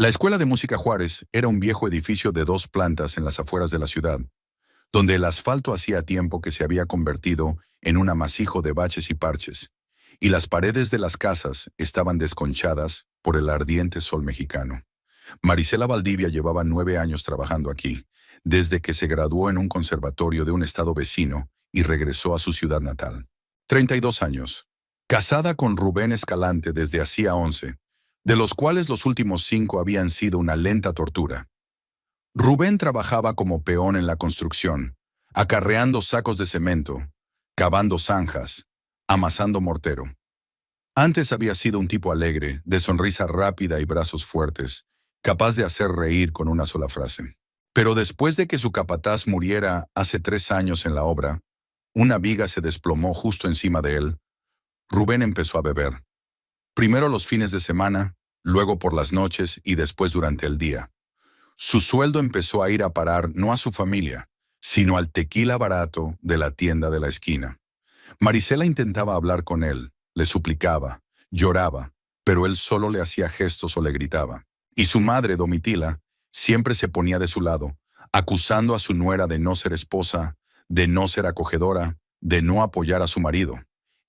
La Escuela de Música Juárez era un viejo edificio de 2 plantas en las afueras de la ciudad, donde el asfalto hacía tiempo que se había convertido en un amasijo de baches y parches, y las paredes de las casas estaban desconchadas por el ardiente sol mexicano. Marisela Valdivia llevaba 9 años trabajando aquí, desde que se graduó en un conservatorio de un estado vecino y regresó a su ciudad natal. 32 años. Casada con Rubén Escalante desde hacía 11, de los cuales los últimos 5 habían sido una lenta tortura. Rubén trabajaba como peón en la construcción, acarreando sacos de cemento, cavando zanjas, amasando mortero. Antes había sido un tipo alegre, de sonrisa rápida y brazos fuertes, capaz de hacer reír con una sola frase. Pero después de que su capataz muriera hace 3 años en la obra, una viga se desplomó justo encima de él. Rubén empezó a beber. Primero los fines de semana, luego por las noches y después durante el día. Su sueldo empezó a ir a parar no a su familia, sino al tequila barato de la tienda de la esquina. Marisela intentaba hablar con él, le suplicaba, lloraba, pero él solo le hacía gestos o le gritaba. Y su madre, Domitila, siempre se ponía de su lado, acusando a su nuera de no ser esposa, de no ser acogedora, de no apoyar a su marido.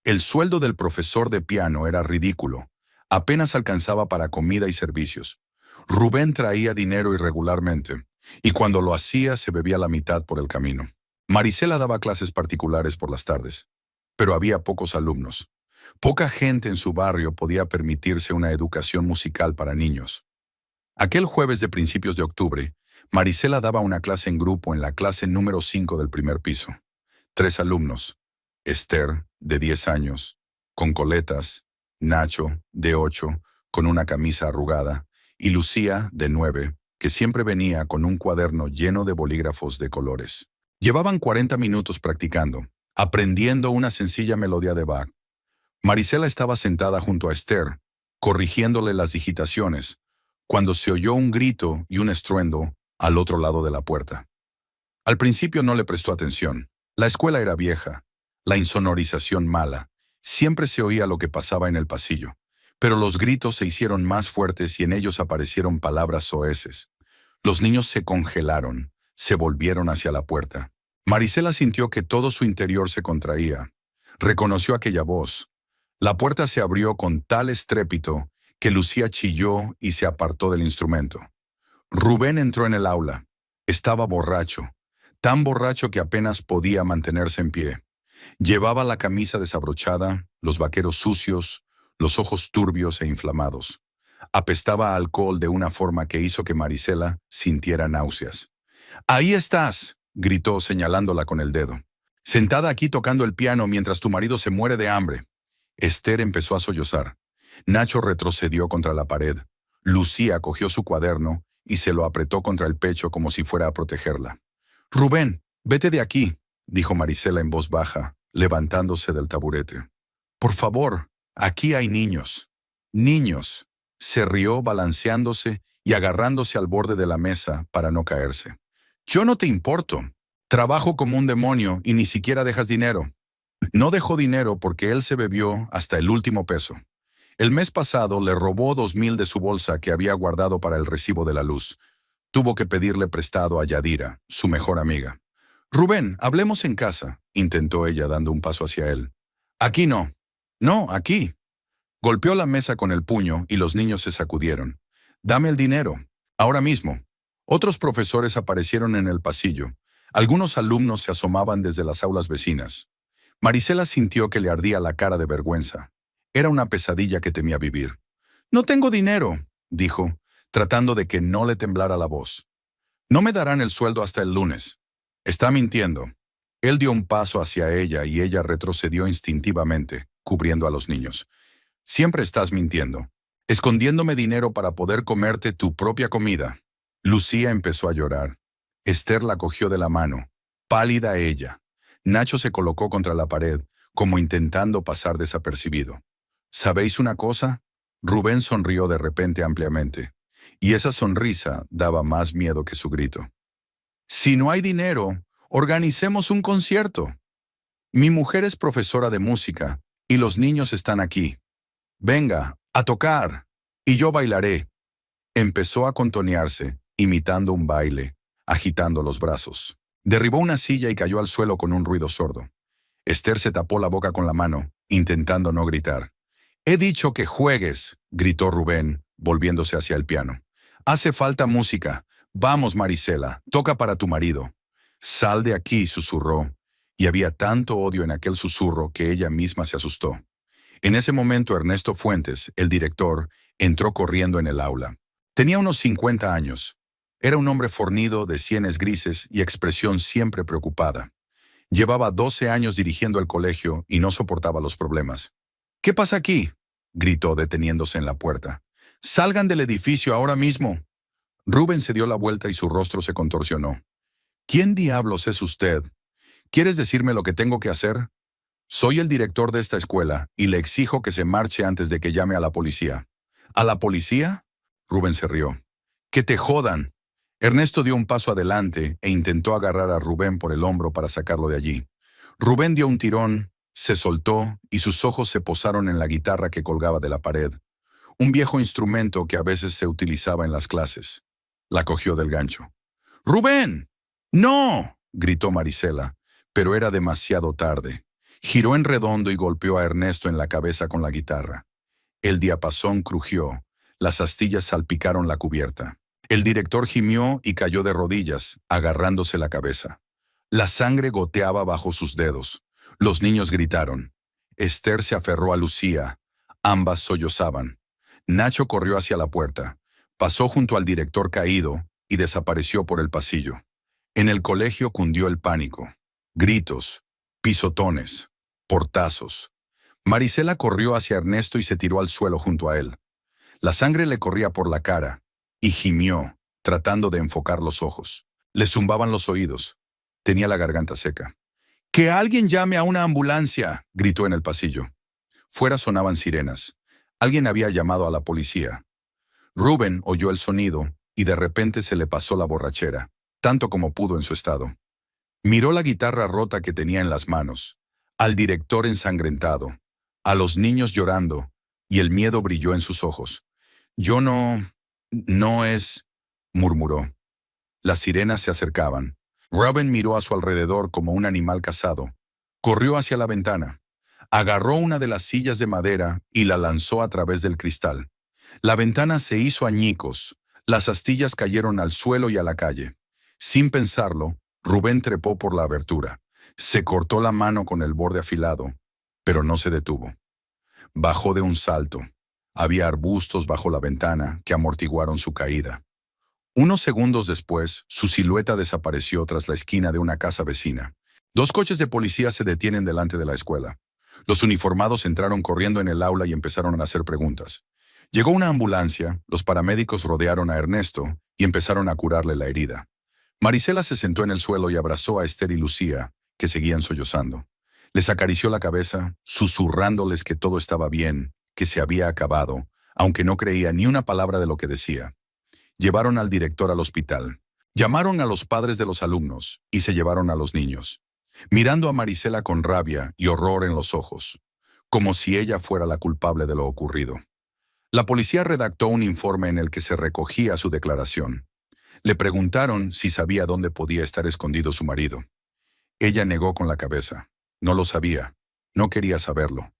El sueldo del profesor de piano era ridículo, apenas alcanzaba para comida y servicios. Rubén traía dinero irregularmente, y cuando lo hacía se bebía la mitad por el camino. Marisela daba clases particulares por las tardes, pero había pocos alumnos. Poca gente en su barrio podía permitirse una educación musical para niños. Aquel jueves de principios de octubre, Marisela daba una clase en grupo en la clase número 5 del primer piso. 3 alumnos: Esther, de 10 años, con coletas; Nacho, de 8, con una camisa arrugada; y Lucía, de 9, que siempre venía con un cuaderno lleno de bolígrafos de colores. Llevaban 40 minutos practicando, aprendiendo una sencilla melodía de Bach. Marisela estaba sentada junto a Esther, corrigiéndole las digitaciones, cuando se oyó un grito y un estruendo al otro lado de la puerta. Al principio no le prestó atención. La escuela era vieja, la insonorización mala, siempre se oía lo que pasaba en el pasillo, pero los gritos se hicieron más fuertes y en ellos aparecieron palabras soeces. Los niños se congelaron, se volvieron hacia la puerta. Marisela sintió que todo su interior se contraía. Reconoció aquella voz. La puerta se abrió con tal estrépito que Lucía chilló y se apartó del instrumento. Rubén entró en el aula. Estaba borracho, tan borracho que apenas podía mantenerse en pie. Llevaba la camisa desabrochada, los vaqueros sucios, los ojos turbios e inflamados. Apestaba a alcohol de una forma que hizo que Marisela sintiera náuseas. «¡Ahí estás!», gritó señalándola con el dedo. «Sentada aquí tocando el piano mientras tu marido se muere de hambre». Esther empezó a sollozar. Nacho retrocedió contra la pared. Lucía cogió su cuaderno y se lo apretó contra el pecho como si fuera a protegerla. «Rubén, vete de aquí», dijo Marisela en voz baja, levantándose del taburete. «Por favor, aquí hay niños». «Niños», se rió balanceándose y agarrándose al borde de la mesa para no caerse. «Yo no te importo. Trabajo como un demonio y ni siquiera dejas dinero». No dejó dinero porque él se bebió hasta el último peso. El mes pasado le robó 2,000 de su bolsa que había guardado para el recibo de la luz. Tuvo que pedirle prestado a Yadira, su mejor amiga. «Rubén, hablemos en casa», intentó ella dando un paso hacia él. «Aquí no». «No, aquí». Golpeó la mesa con el puño y los niños se sacudieron. «Dame el dinero, ahora mismo». Otros profesores aparecieron en el pasillo. Algunos alumnos se asomaban desde las aulas vecinas. Marisela sintió que le ardía la cara de vergüenza. Era una pesadilla que temía vivir. «No tengo dinero», dijo, tratando de que no le temblara la voz. «No me darán el sueldo hasta el lunes». «Está mintiendo». Él dio un paso hacia ella y ella retrocedió instintivamente, cubriendo a los niños. «Siempre estás mintiendo, escondiéndome dinero para poder comerte tu propia comida». Lucía empezó a llorar. Esther la cogió de la mano, pálida ella. Nacho se colocó contra la pared, como intentando pasar desapercibido. «¿Sabéis una cosa?». Rubén sonrió de repente ampliamente, y esa sonrisa daba más miedo que su grito. «Si no hay dinero, organicemos un concierto. Mi mujer es profesora de música, y los niños están aquí. Venga, a tocar, y yo bailaré». Empezó a contonearse, imitando un baile, agitando los brazos. Derribó una silla y cayó al suelo con un ruido sordo. Esther se tapó la boca con la mano, intentando no gritar. «He dicho que juegues», gritó Rubén, volviéndose hacia el piano. «Hace falta música. Vamos, Marisela, toca para tu marido». «Sal de aquí», susurró, y había tanto odio en aquel susurro que ella misma se asustó. En ese momento Ernesto Fuentes, el director, entró corriendo en el aula. Tenía unos 50 años. Era un hombre fornido, de sienes grises y expresión siempre preocupada. Llevaba 12 años dirigiendo el colegio y no soportaba los problemas. «¿Qué pasa aquí?», gritó deteniéndose en la puerta. «Salgan del edificio ahora mismo». Rubén se dio la vuelta y su rostro se contorsionó. «¿Quién diablos es usted? ¿Quieres decirme lo que tengo que hacer? Soy el director de esta escuela y le exijo que se marche antes de que llame a la policía». «¿A la policía?», Rubén se rió. «¡Que te jodan!». Ernesto dio un paso adelante e intentó agarrar a Rubén por el hombro para sacarlo de allí. Rubén dio un tirón, se soltó y sus ojos se posaron en la guitarra que colgaba de la pared, un viejo instrumento que a veces se utilizaba en las clases. La cogió del gancho. «¡Rubén! ¡No!», gritó Marisela, pero era demasiado tarde. Giró en redondo y golpeó a Ernesto en la cabeza con la guitarra. El diapasón crujió, las astillas salpicaron la cubierta. El director gimió y cayó de rodillas, agarrándose la cabeza. La sangre goteaba bajo sus dedos. Los niños gritaron. Esther se aferró a Lucía. Ambas sollozaban. Nacho corrió hacia la puerta. Pasó junto al director caído y desapareció por el pasillo. En el colegio cundió el pánico. Gritos, pisotones, portazos. Marisela corrió hacia Ernesto y se tiró al suelo junto a él. La sangre le corría por la cara y gimió, tratando de enfocar los ojos. Le zumbaban los oídos. Tenía la garganta seca. «¡Que alguien llame a una ambulancia!», gritó en el pasillo. Fuera sonaban sirenas. Alguien había llamado a la policía. Rubén oyó el sonido y de repente se le pasó la borrachera, tanto como pudo en su estado. Miró la guitarra rota que tenía en las manos, al director ensangrentado, a los niños llorando, y el miedo brilló en sus ojos. No es», murmuró. Las sirenas se acercaban. Rubén miró a su alrededor como un animal cazado. Corrió hacia la ventana. Agarró una de las sillas de madera y la lanzó a través del cristal. La ventana se hizo añicos. Las astillas cayeron al suelo y a la calle. Sin pensarlo, Rubén trepó por la abertura. Se cortó la mano con el borde afilado, pero no se detuvo. Bajó de un salto. Había arbustos bajo la ventana que amortiguaron su caída. Unos segundos después, su silueta desapareció tras la esquina de una casa vecina. 2 coches de policía se detienen delante de la escuela. Los uniformados entraron corriendo en el aula y empezaron a hacer preguntas. Llegó una ambulancia, los paramédicos rodearon a Ernesto y empezaron a curarle la herida. Marisela se sentó en el suelo y abrazó a Esther y Lucía, que seguían sollozando. Les acarició la cabeza, susurrándoles que todo estaba bien, que se había acabado, aunque no creía ni una palabra de lo que decía. Llevaron al director al hospital. Llamaron a los padres de los alumnos y se llevaron a los niños, mirando a Marisela con rabia y horror en los ojos, como si ella fuera la culpable de lo ocurrido. La policía redactó un informe en el que se recogía su declaración. Le preguntaron si sabía dónde podía estar escondido su marido. Ella negó con la cabeza. No lo sabía. No quería saberlo.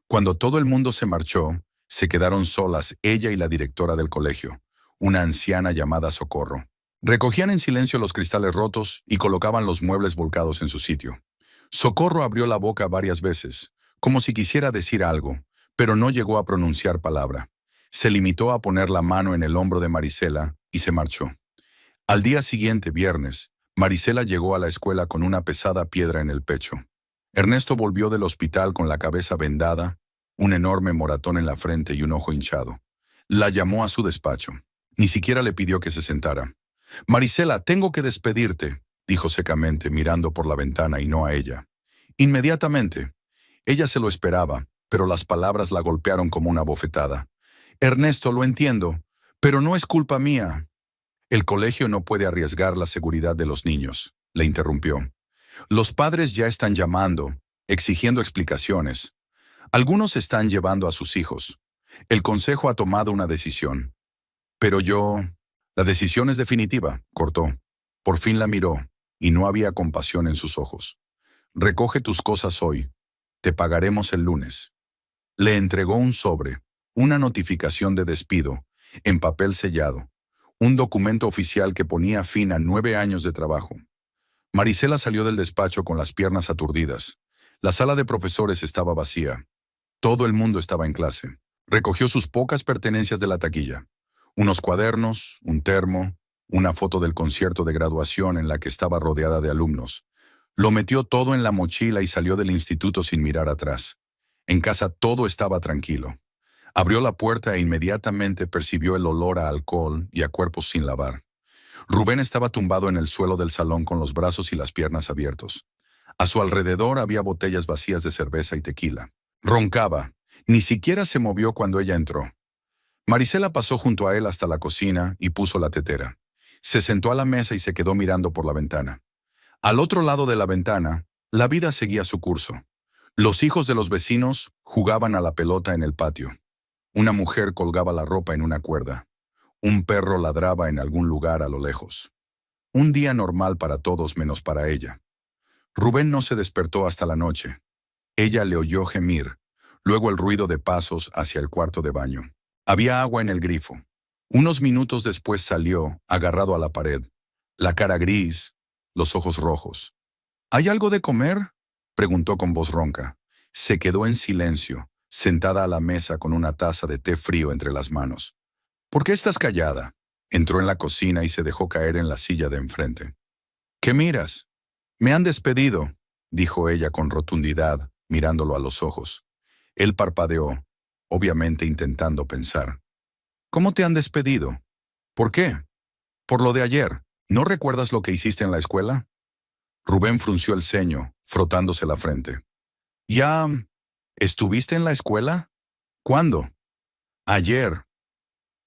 Cuando todo el mundo se marchó, se quedaron solas ella y la directora del colegio, una anciana llamada Socorro. Recogían en silencio los cristales rotos y colocaban los muebles volcados en su sitio. Socorro abrió la boca varias veces, como si quisiera decir algo, pero no llegó a pronunciar palabra. Se limitó a poner la mano en el hombro de Marisela y se marchó. Al día siguiente, viernes, Marisela llegó a la escuela con una pesada piedra en el pecho. Ernesto volvió del hospital con la cabeza vendada, un enorme moratón en la frente y un ojo hinchado. La llamó a su despacho. Ni siquiera le pidió que se sentara. «Marisela, tengo que despedirte», dijo secamente, mirando por la ventana y no a ella. Inmediatamente. Ella se lo esperaba, pero las palabras la golpearon como una bofetada. «Ernesto, lo entiendo, pero no es culpa mía». «El colegio no puede arriesgar la seguridad de los niños», le interrumpió. «Los padres ya están llamando, exigiendo explicaciones. Algunos están llevando a sus hijos. El consejo ha tomado una decisión. Pero yo... La decisión es definitiva, cortó. Por fin la miró, y no había compasión en sus ojos. Recoge tus cosas hoy. Te pagaremos el lunes. Le entregó un sobre, una notificación de despido, en papel sellado, un documento oficial que ponía fin a 9 años de trabajo. Marisela salió del despacho con las piernas aturdidas. La sala de profesores estaba vacía. Todo el mundo estaba en clase. Recogió sus pocas pertenencias de la taquilla. Unos cuadernos, un termo, una foto del concierto de graduación en la que estaba rodeada de alumnos. Lo metió todo en la mochila y salió del instituto sin mirar atrás. En casa todo estaba tranquilo. Abrió la puerta e inmediatamente percibió el olor a alcohol y a cuerpos sin lavar. Rubén estaba tumbado en el suelo del salón con los brazos y las piernas abiertos. A su alrededor había botellas vacías de cerveza y tequila. Roncaba. Ni siquiera se movió cuando ella entró. Marisela pasó junto a él hasta la cocina y puso la tetera. Se sentó a la mesa y se quedó mirando por la ventana. Al otro lado de la ventana, la vida seguía su curso. Los hijos de los vecinos jugaban a la pelota en el patio. Una mujer colgaba la ropa en una cuerda. Un perro ladraba en algún lugar a lo lejos. Un día normal para todos menos para ella. Rubén no se despertó hasta la noche. Ella le oyó gemir, luego el ruido de pasos hacia el cuarto de baño. Había agua en el grifo. Unos minutos después salió, agarrado a la pared, la cara gris, los ojos rojos. ¿Hay algo de comer?, preguntó con voz ronca. Se quedó en silencio, sentada a la mesa con una taza de té frío entre las manos. ¿Por qué estás callada? Entró en la cocina y se dejó caer en la silla de enfrente. ¿Qué miras? Me han despedido, dijo ella con rotundidad, mirándolo a los ojos. Él parpadeó, obviamente intentando pensar. ¿Cómo te han despedido? ¿Por qué? Por lo de ayer. ¿No recuerdas lo que hiciste en la escuela? Rubén frunció el ceño, frotándose la frente. ¿Ya estuviste en la escuela? ¿Cuándo? Ayer.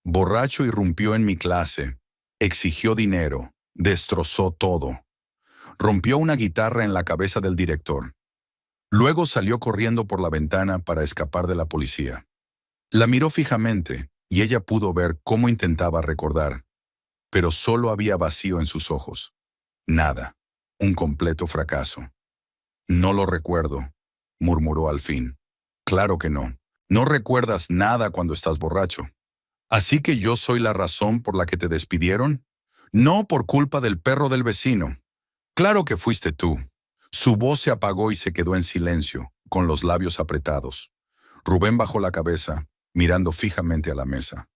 Borracho irrumpió en mi clase, exigió dinero, destrozó todo. Rompió una guitarra en la cabeza del director. Luego salió corriendo por la ventana para escapar de la policía. La miró fijamente y ella pudo ver cómo intentaba recordar, pero solo había vacío en sus ojos. Nada. Un completo fracaso. No lo recuerdo, murmuró al fin. Claro que no. No recuerdas nada cuando estás borracho. ¿Así que yo soy la razón por la que te despidieron? No por culpa del perro del vecino. Claro que fuiste tú. Su voz se apagó y se quedó en silencio, con los labios apretados. Rubén bajó la cabeza, mirando fijamente a la mesa.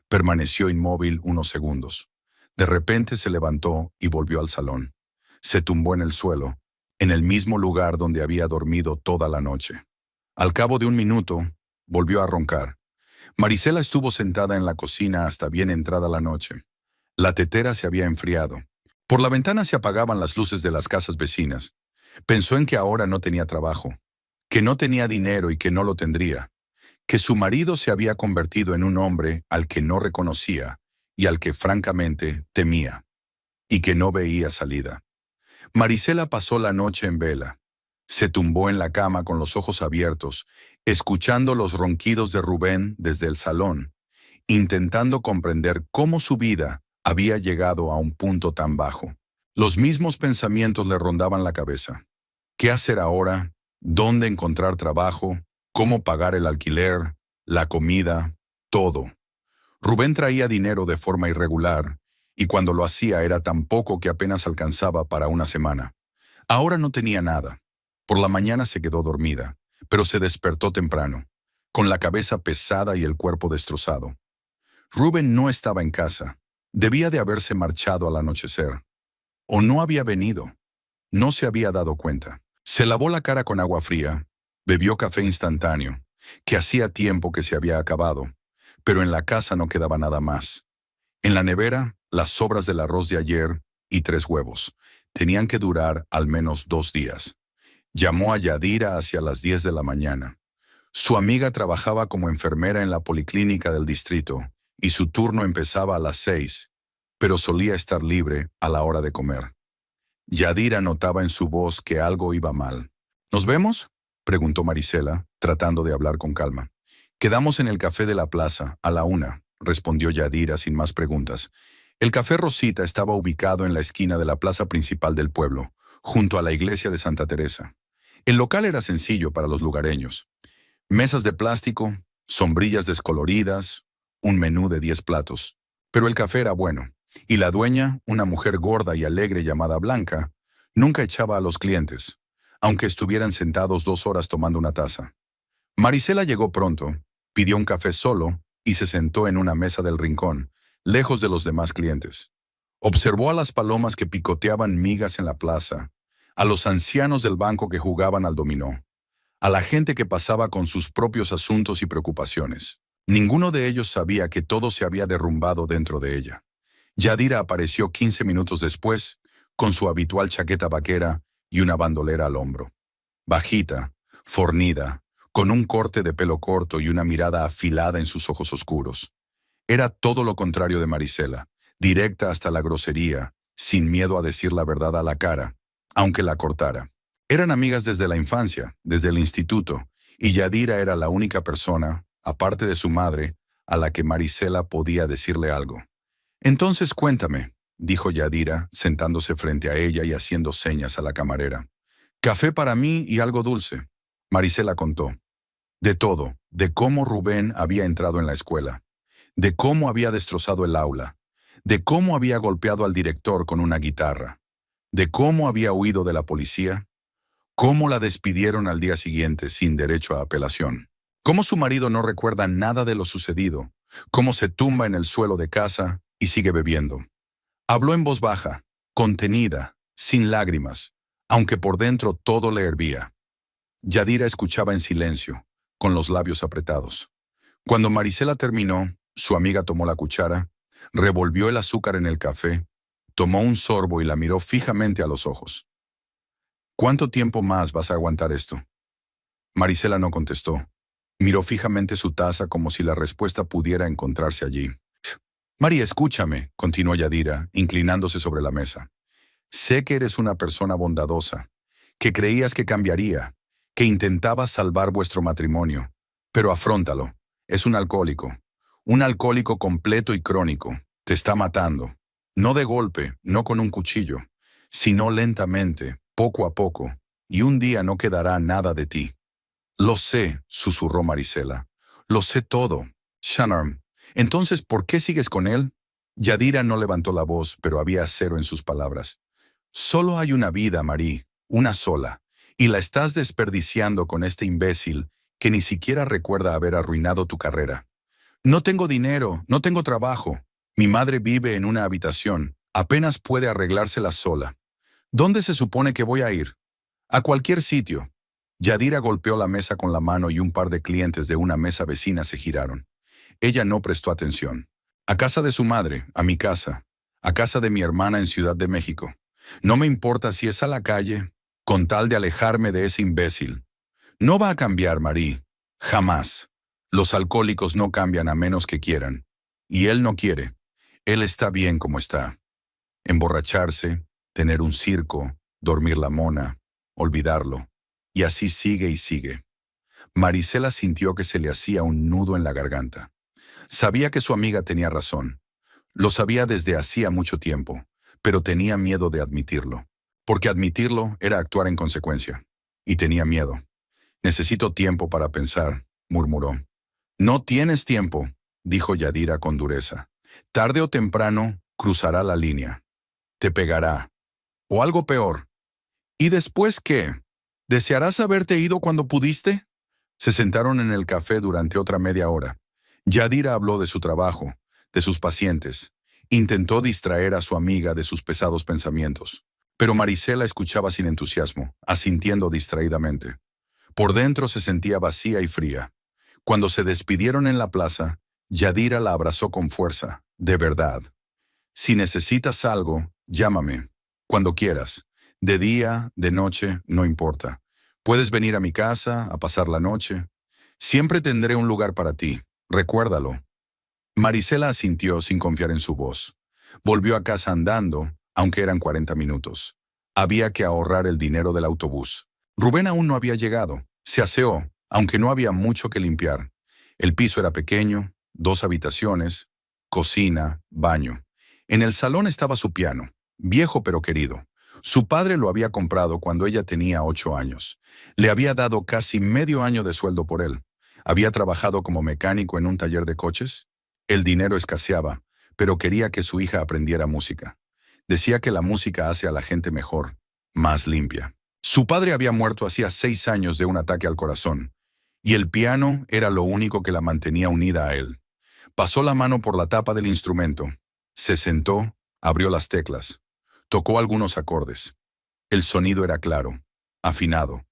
Permaneció inmóvil unos segundos. De repente se levantó y volvió al salón. Se tumbó en el suelo, en el mismo lugar donde había dormido toda la noche. Al cabo de un minuto, volvió a roncar. Marisela estuvo sentada en la cocina hasta bien entrada la noche. La tetera se había enfriado. Por la ventana se apagaban las luces de las casas vecinas. Pensó en que ahora no tenía trabajo, que no tenía dinero y que no lo tendría, que su marido se había convertido en un hombre al que no reconocía y al que francamente temía, y que no veía salida. Marisela pasó la noche en vela. Se tumbó en la cama con los ojos abiertos, escuchando los ronquidos de Rubén desde el salón, intentando comprender cómo su vida había llegado a un punto tan bajo. Los mismos pensamientos le rondaban la cabeza. ¿Qué hacer ahora? ¿Dónde encontrar trabajo? ¿Cómo pagar el alquiler? La comida, todo. Rubén traía dinero de forma irregular, y cuando lo hacía era tan poco que apenas alcanzaba para una semana. Ahora no tenía nada. Por la mañana se quedó dormida, pero se despertó temprano, con la cabeza pesada y el cuerpo destrozado. Rubén no estaba en casa. Debía de haberse marchado al anochecer. O no había venido. No se había dado cuenta. Se lavó la cara con agua fría, bebió café instantáneo, que hacía tiempo que se había acabado, pero en la casa no quedaba nada más. En la nevera, las sobras del arroz de ayer y 3 huevos. Tenían que durar al menos 2 días. Llamó a Yadira hacia las 10 de la mañana. Su amiga trabajaba como enfermera en la policlínica del distrito y su turno empezaba a las 6, pero solía estar libre a la hora de comer. Yadira notaba en su voz que algo iba mal. ¿Nos vemos?, preguntó Marisela, tratando de hablar con calma. Quedamos en el café de la plaza, a la 1. respondió Yadira sin más preguntas. El Café Rosita estaba ubicado en la esquina de la plaza principal del pueblo, junto a la iglesia de Santa Teresa. El local era sencillo para los lugareños. Mesas de plástico, sombrillas descoloridas, un menú de 10 platos. Pero el café era bueno, y la dueña, una mujer gorda y alegre llamada Blanca, nunca echaba a los clientes, aunque estuvieran sentados 2 horas tomando una taza. Marisela llegó pronto, pidió un café solo y se sentó en una mesa del rincón, lejos de los demás clientes. Observó a las palomas que picoteaban migas en la plaza, a los ancianos del banco que jugaban al dominó, a la gente que pasaba con sus propios asuntos y preocupaciones. Ninguno de ellos sabía que todo se había derrumbado dentro de ella. Yadira apareció 15 minutos después, con su habitual chaqueta vaquera y una bandolera al hombro. Bajita, fornida, con un corte de pelo corto y una mirada afilada en sus ojos oscuros. Era todo lo contrario de Marisela, directa hasta la grosería, sin miedo a decir la verdad a la cara, aunque la cortara. Eran amigas desde la infancia, desde el instituto, y Yadira era la única persona, aparte de su madre, a la que Marisela podía decirle algo. Entonces cuéntame, dijo Yadira, sentándose frente a ella y haciendo señas a la camarera. Café para mí y algo dulce. Marisela contó. De todo, de cómo Rubén había entrado en la escuela, de cómo había destrozado el aula, de cómo había golpeado al director con una guitarra, de cómo había huido de la policía, cómo la despidieron al día siguiente sin derecho a apelación, cómo su marido no recuerda nada de lo sucedido, cómo se tumba en el suelo de casa y sigue bebiendo. Habló en voz baja, contenida, sin lágrimas, aunque por dentro todo le hervía. Yadira escuchaba en silencio, con los labios apretados. Cuando Marisela terminó, su amiga tomó la cuchara, revolvió el azúcar en el café, tomó un sorbo y la miró fijamente a los ojos. ¿Cuánto tiempo más vas a aguantar esto? Marisela no contestó. Miró fijamente su taza como si la respuesta pudiera encontrarse allí. María, escúchame, continuó Yadira, inclinándose sobre la mesa. Sé que eres una persona bondadosa, que creías que cambiaría, que intentabas salvar vuestro matrimonio, pero afróntalo. Es un alcohólico completo y crónico. Te está matando. No de golpe, no con un cuchillo, sino lentamente, poco a poco, y un día no quedará nada de ti. Lo sé, susurró Marisela. Lo sé todo. Shanarm, entonces, ¿por qué sigues con él? Yadira no levantó la voz, pero había acero en sus palabras. Solo hay una vida, Marí, una sola, y la estás desperdiciando con este imbécil que ni siquiera recuerda haber arruinado tu carrera. No tengo dinero, no tengo trabajo. Mi madre vive en una habitación, apenas puede arreglársela sola. ¿Dónde se supone que voy a ir? A cualquier sitio. Yadira golpeó la mesa con la mano y un par de clientes de una mesa vecina se giraron. Ella no prestó atención. A casa de su madre, a mi casa, a casa de mi hermana en Ciudad de México. No me importa si es a la calle, con tal de alejarme de ese imbécil. No va a cambiar, Marí. Jamás. Los alcohólicos no cambian a menos que quieran. Y él no quiere. Él está bien como está. Emborracharse, tener un circo, dormir la mona, olvidarlo. Y así sigue y sigue. Marisela sintió que se le hacía un nudo en la garganta. Sabía que su amiga tenía razón. Lo sabía desde hacía mucho tiempo, pero tenía miedo de admitirlo. Porque admitirlo era actuar en consecuencia. Y tenía miedo. Necesito tiempo para pensar, murmuró. No tienes tiempo, dijo Yadira con dureza. Tarde o temprano cruzará la línea. Te pegará. O algo peor. ¿Y después qué? ¿Desearás haberte ido cuando pudiste? Se sentaron en el café durante otra media hora. Yadira habló de su trabajo, de sus pacientes. Intentó distraer a su amiga de sus pesados pensamientos. Pero Marisela escuchaba sin entusiasmo, asintiendo distraídamente. Por dentro se sentía vacía y fría. Cuando se despidieron en la plaza, Yadira la abrazó con fuerza, de verdad. Si necesitas algo, llámame, cuando quieras. De día, de noche, no importa. Puedes venir a mi casa, a pasar la noche. Siempre tendré un lugar para ti, recuérdalo. Marisela asintió sin confiar en su voz. Volvió a casa andando, aunque eran 40 minutos. Había que ahorrar el dinero del autobús. Rubén aún no había llegado. Se aseó, aunque no había mucho que limpiar. El piso era pequeño, 2 habitaciones, cocina, baño. En el salón estaba su piano, viejo pero querido. Su padre lo había comprado cuando ella tenía 8 años. Le había dado casi medio año de sueldo por él. Había trabajado como mecánico en un taller de coches. El dinero escaseaba, pero quería que su hija aprendiera música. Decía que la música hace a la gente mejor, más limpia. Su padre había muerto hacía 6 años de un ataque al corazón, y el piano era lo único que la mantenía unida a él. Pasó la mano por la tapa del instrumento. Se sentó, abrió las teclas. Tocó algunos acordes. El sonido era claro, afinado.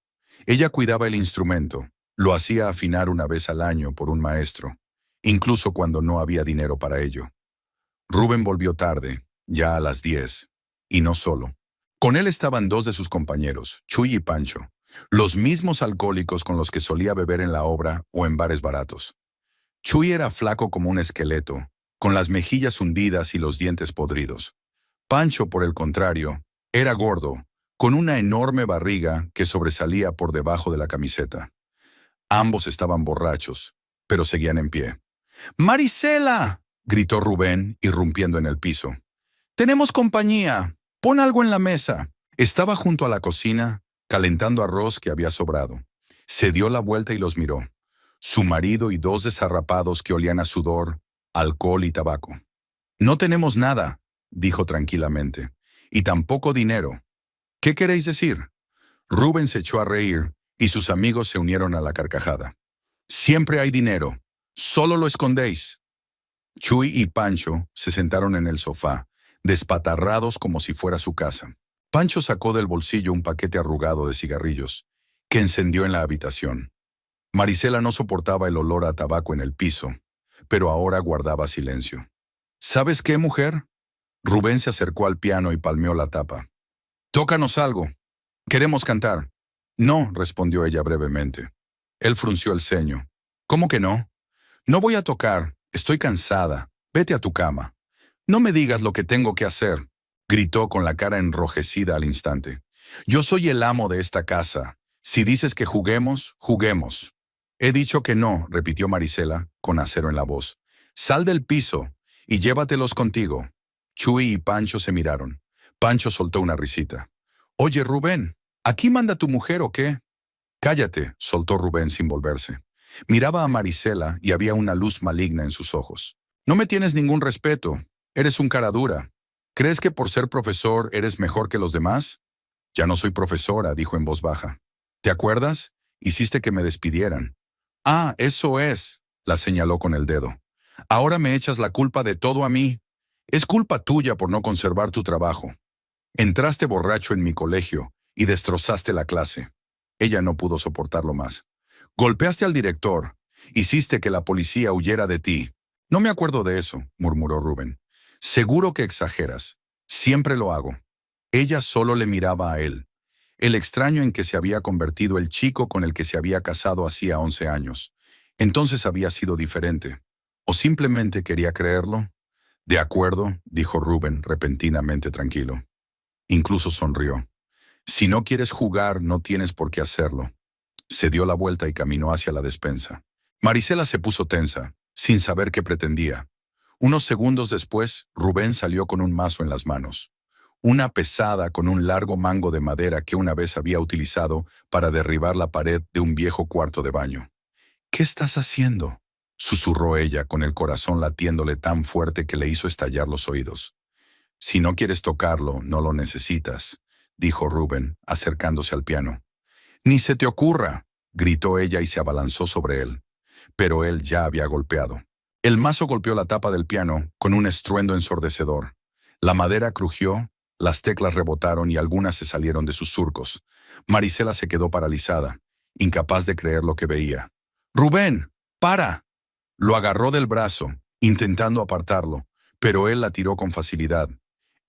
Ella cuidaba el instrumento. Lo hacía afinar una vez al año por un maestro, incluso cuando no había dinero para ello. Rubén volvió tarde, ya a las 10, y no solo. Con él estaban 2 de sus compañeros, Chuy y Pancho, los mismos alcohólicos con los que solía beber en la obra o en bares baratos. Chuy era flaco como un esqueleto, con las mejillas hundidas y los dientes podridos. Pancho, por el contrario, era gordo, con una enorme barriga que sobresalía por debajo de la camiseta. Ambos estaban borrachos, pero seguían en pie. ¡Marisela!, gritó Rubén, irrumpiendo en el piso. «Tenemos compañía. Pon algo en la mesa». Estaba junto a la cocina, calentando arroz que había sobrado. Se dio la vuelta y los miró. Su marido y 2 desarrapados que olían a sudor, alcohol y tabaco. «No tenemos nada», dijo tranquilamente, «y tampoco dinero. ¿Qué queréis decir?» Rubén se echó a reír y sus amigos se unieron a la carcajada. «Siempre hay dinero. Solo lo escondéis». Chuy y Pancho se sentaron en el sofá, despatarrados como si fuera su casa. Pancho sacó del bolsillo un paquete arrugado de cigarrillos, que encendió en la habitación. Marisela no soportaba el olor a tabaco en el piso, pero ahora guardaba silencio. «¿Sabes qué, mujer?» Rubén se acercó al piano y palmeó la tapa. «Tócanos algo. Queremos cantar». «No», respondió ella brevemente. Él frunció el ceño. «¿Cómo que no?» «No voy a tocar. Estoy cansada. Vete a tu cama». «No me digas lo que tengo que hacer», gritó con la cara enrojecida al instante. «Yo soy el amo de esta casa. Si dices que juguemos, juguemos». «He dicho que no», repitió Marisela, con acero en la voz. «Sal del piso y llévatelos contigo». Chuy y Pancho se miraron. Pancho soltó una risita. «Oye, Rubén, ¿aquí manda tu mujer o qué?» «Cállate», soltó Rubén sin volverse. Miraba a Marisela y había una luz maligna en sus ojos. «No me tienes ningún respeto. Eres un cara dura. ¿Crees que por ser profesor eres mejor que los demás?» «Ya no soy profesora», dijo en voz baja. «¿Te acuerdas? Hiciste que me despidieran». «Ah, eso es», la señaló con el dedo. «Ahora me echas la culpa de todo a mí. Es culpa tuya por no conservar tu trabajo. Entraste borracho en mi colegio y destrozaste la clase». Ella no pudo soportarlo más. «Golpeaste al director. Hiciste que la policía huyera de ti». «No me acuerdo de eso», murmuró Rubén. «Seguro que exageras. Siempre lo hago». Ella solo le miraba a él. El extraño en que se había convertido el chico con el que se había casado hacía 11 años. Entonces había sido diferente. ¿O simplemente quería creerlo? «De acuerdo», dijo Rubén repentinamente tranquilo. Incluso sonrió. «Si no quieres jugar, no tienes por qué hacerlo». Se dio la vuelta y caminó hacia la despensa. Marisela se puso tensa, sin saber qué pretendía. Unos segundos después, Rubén salió con un mazo en las manos. Una pesada con un largo mango de madera que una vez había utilizado para derribar la pared de un viejo cuarto de baño. «¿Qué estás haciendo?», susurró ella con el corazón latiéndole tan fuerte que le hizo estallar los oídos. «Si no quieres tocarlo, no lo necesitas», dijo Rubén, acercándose al piano. «Ni se te ocurra», gritó ella y se abalanzó sobre él. Pero él ya había golpeado. El mazo golpeó la tapa del piano con un estruendo ensordecedor. La madera crujió, las teclas rebotaron y algunas se salieron de sus surcos. Marisela se quedó paralizada, incapaz de creer lo que veía. «¡Rubén! ¡Para!». Lo agarró del brazo, intentando apartarlo, pero él la tiró con facilidad.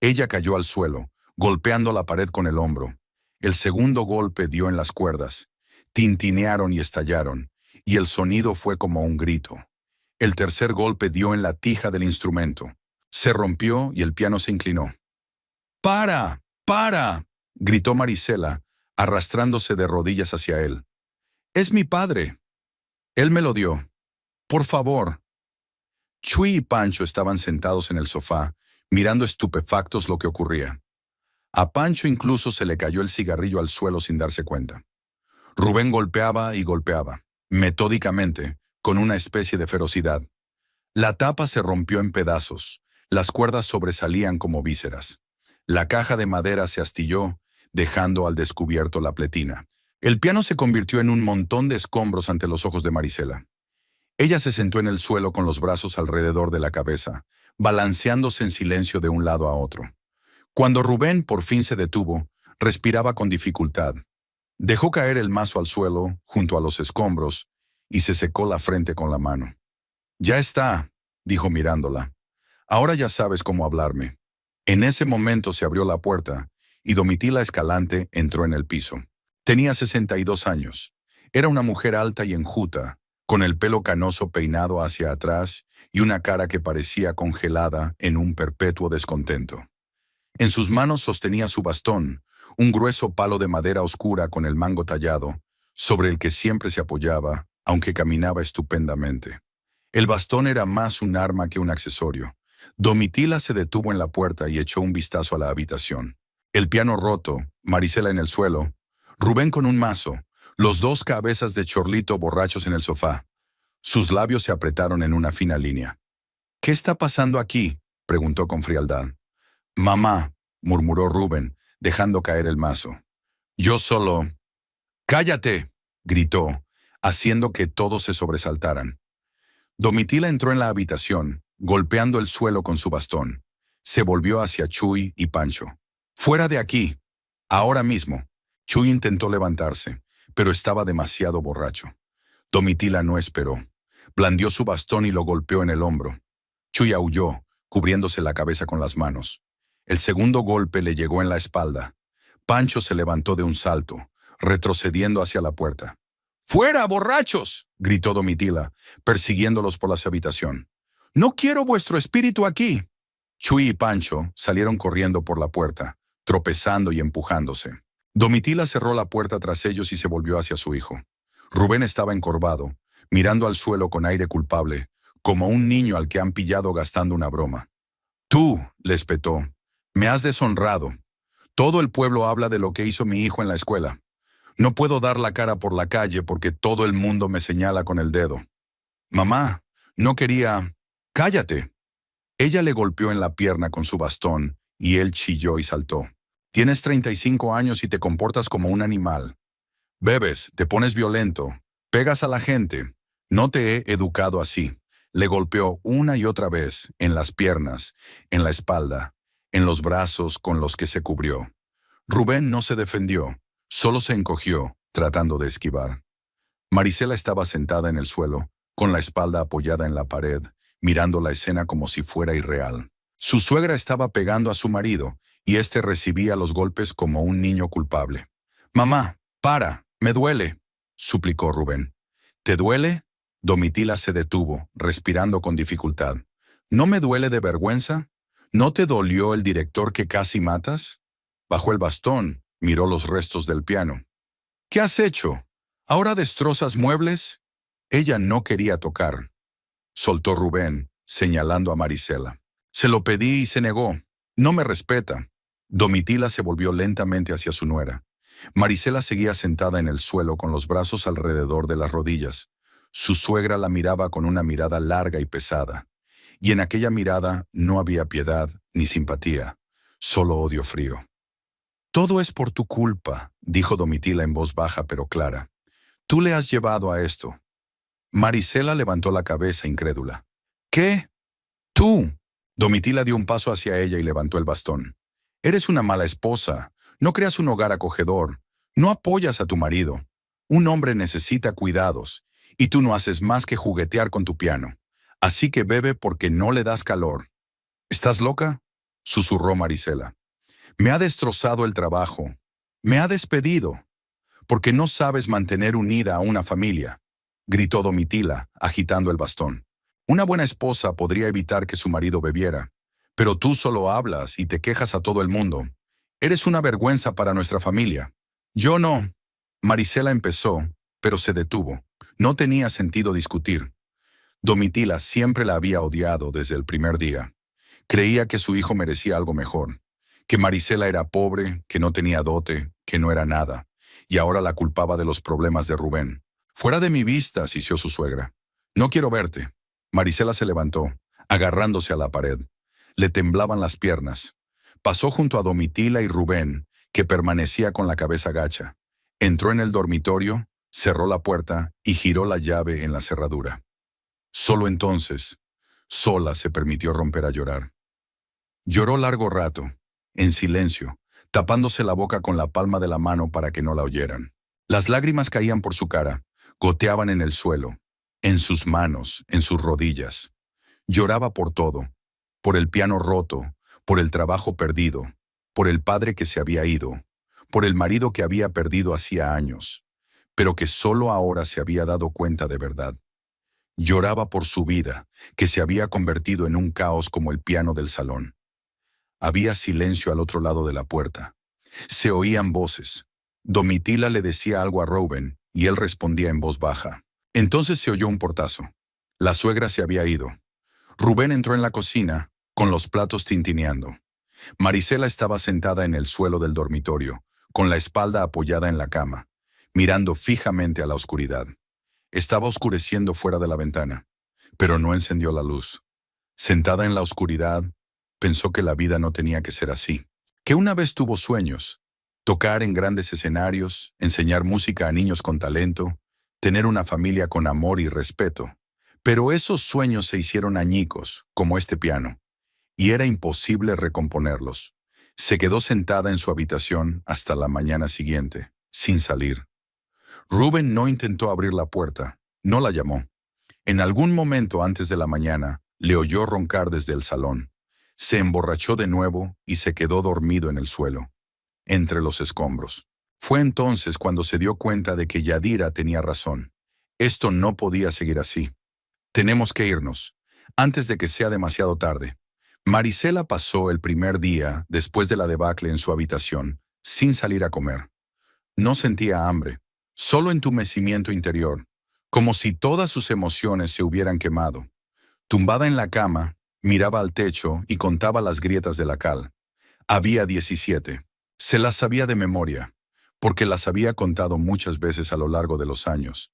Ella cayó al suelo, golpeando la pared con el hombro. El segundo golpe dio en las cuerdas. Tintinearon y estallaron, y el sonido fue como un grito. El tercer golpe dio en la tija del instrumento. Se rompió y el piano se inclinó. «¡Para! ¡Para!», gritó Marisela, arrastrándose de rodillas hacia él. «Es mi padre. Él me lo dio. Por favor». Chuy y Pancho estaban sentados en el sofá, mirando estupefactos lo que ocurría. A Pancho incluso se le cayó el cigarrillo al suelo sin darse cuenta. Rubén golpeaba y golpeaba, metódicamente, con una especie de ferocidad. La tapa se rompió en pedazos, las cuerdas sobresalían como vísceras. La caja de madera se astilló, dejando al descubierto la pletina. El piano se convirtió en un montón de escombros ante los ojos de Marisela. Ella se sentó en el suelo con los brazos alrededor de la cabeza, balanceándose en silencio de un lado a otro. Cuando Rubén por fin se detuvo, respiraba con dificultad. Dejó caer el mazo al suelo, junto a los escombros, y se secó la frente con la mano. «Ya está», dijo mirándola. «Ahora ya sabes cómo hablarme». En ese momento se abrió la puerta, y Domitila Escalante entró en el piso. Tenía 62 años. Era una mujer alta y enjuta, con el pelo canoso peinado hacia atrás y una cara que parecía congelada en un perpetuo descontento. En sus manos sostenía su bastón, un grueso palo de madera oscura con el mango tallado, sobre el que siempre se apoyaba, aunque caminaba estupendamente. El bastón era más un arma que un accesorio. Domitila se detuvo en la puerta y echó un vistazo a la habitación. El piano roto, Marisela en el suelo, Rubén con un mazo, los dos cabezas de chorlito borrachos en el sofá. Sus labios se apretaron en una fina línea. «¿Qué está pasando aquí?», preguntó con frialdad. «Mamá», murmuró Rubén, dejando caer el mazo. «Yo solo...» «¡Cállate!», gritó, haciendo que todos se sobresaltaran. Domitila entró en la habitación, golpeando el suelo con su bastón. Se volvió hacia Chuy y Pancho. «¡Fuera de aquí! Ahora mismo!». Chuy intentó levantarse, pero estaba demasiado borracho. Domitila no esperó. Blandió su bastón y lo golpeó en el hombro. Chuy aulló, cubriéndose la cabeza con las manos. El segundo golpe le llegó en la espalda. Pancho se levantó de un salto, retrocediendo hacia la puerta. «¡Fuera, borrachos!», gritó Domitila, persiguiéndolos por la habitación. «¡No quiero vuestro espíritu aquí!». Chuy y Pancho salieron corriendo por la puerta, tropezando y empujándose. Domitila cerró la puerta tras ellos y se volvió hacia su hijo. Rubén estaba encorvado, mirando al suelo con aire culpable, como un niño al que han pillado gastando una broma. «Tú», le espetó, «me has deshonrado. Todo el pueblo habla de lo que hizo mi hijo en la escuela. No puedo dar la cara por la calle porque todo el mundo me señala con el dedo. Mamá, no quería...». «¡Cállate!». Ella le golpeó en la pierna con su bastón y él chilló y saltó. «Tienes 35 años y te comportas como un animal. Bebes, te pones violento, pegas a la gente. No te he educado así». Le golpeó una y otra vez, en las piernas, en la espalda, en los brazos con los que se cubrió. Rubén no se defendió, solo se encogió, tratando de esquivar. Marisela estaba sentada en el suelo, con la espalda apoyada en la pared, mirando la escena como si fuera irreal. Su suegra estaba pegando a su marido, y éste recibía los golpes como un niño culpable. «Mamá, para, me duele», suplicó Rubén. «¿Te duele?». Domitila se detuvo, respirando con dificultad. «¿No me duele de vergüenza? ¿No te dolió el director que casi matas?». Bajó el bastón, miró los restos del piano. «¿Qué has hecho? ¿Ahora destrozas muebles?». Ella no quería tocar. Soltó Rubén, señalando a Marisela. «Se lo pedí y se negó. No me respeta». Domitila se volvió lentamente hacia su nuera. Marisela seguía sentada en el suelo con los brazos alrededor de las rodillas. Su suegra la miraba con una mirada larga y pesada. Y en aquella mirada no había piedad ni simpatía, solo odio frío. «Todo es por tu culpa», dijo Domitila en voz baja pero clara. «Tú le has llevado a esto». Marisela levantó la cabeza incrédula. «¿Qué? ¿Tú?». Domitila dio un paso hacia ella y levantó el bastón. «Eres una mala esposa. No creas un hogar acogedor. No apoyas a tu marido. Un hombre necesita cuidados, y tú no haces más que juguetear con tu piano. Así que bebe porque no le das calor». «¿Estás loca?», susurró Marisela. «Me ha destrozado el trabajo. Me ha despedido. Porque no sabes mantener unida a una familia», gritó Domitila, agitando el bastón. «Una buena esposa podría evitar que su marido bebiera, pero tú solo hablas y te quejas a todo el mundo. Eres una vergüenza para nuestra familia». «Yo no». Marisela empezó, pero se detuvo. No tenía sentido discutir. Domitila siempre la había odiado desde el primer día. Creía que su hijo merecía algo mejor, que Marisela era pobre, que no tenía dote, que no era nada, y ahora la culpaba de los problemas de Rubén. Fuera de mi vista, asistió su suegra. No quiero verte. Marisela se levantó, agarrándose a la pared. Le temblaban las piernas. Pasó junto a Domitila y Rubén, que permanecía con la cabeza gacha. Entró en el dormitorio, cerró la puerta y giró la llave en la cerradura. Solo entonces, sola se permitió romper a llorar. Lloró largo rato, en silencio, tapándose la boca con la palma de la mano para que no la oyeran. Las lágrimas caían por su cara, goteaban en el suelo, en sus manos, en sus rodillas. Lloraba por todo, por el piano roto, por el trabajo perdido, por el padre que se había ido, por el marido que había perdido hacía años, pero que solo ahora se había dado cuenta de verdad. Lloraba por su vida, que se había convertido en un caos como el piano del salón. Había silencio al otro lado de la puerta. Se oían voces. Domitila le decía algo a Rubén y él respondía en voz baja. Entonces se oyó un portazo. La suegra se había ido. Rubén entró en la cocina, con los platos tintineando. Marisela estaba sentada en el suelo del dormitorio, con la espalda apoyada en la cama, mirando fijamente a la oscuridad. Estaba oscureciendo fuera de la ventana, pero no encendió la luz. Sentada en la oscuridad, pensó que la vida no tenía que ser así, que una vez tuvo sueños, tocar en grandes escenarios, enseñar música a niños con talento, tener una familia con amor y respeto. Pero esos sueños se hicieron añicos, como este piano, y era imposible recomponerlos. Se quedó sentada en su habitación hasta la mañana siguiente, sin salir. Rubén no intentó abrir la puerta, no la llamó. En algún momento antes de la mañana, le oyó roncar desde el salón. Se emborrachó de nuevo y se quedó dormido en el suelo, entre los escombros. Fue entonces cuando se dio cuenta de que Yadira tenía razón. Esto no podía seguir así. Tenemos que irnos, antes de que sea demasiado tarde. Marisela pasó el primer día, después de la debacle en su habitación, sin salir a comer. No sentía hambre, solo entumecimiento interior, como si todas sus emociones se hubieran quemado. Tumbada en la cama, miraba al techo y contaba las grietas de la cal. Había 17. Se las sabía de memoria, porque las había contado muchas veces a lo largo de los años.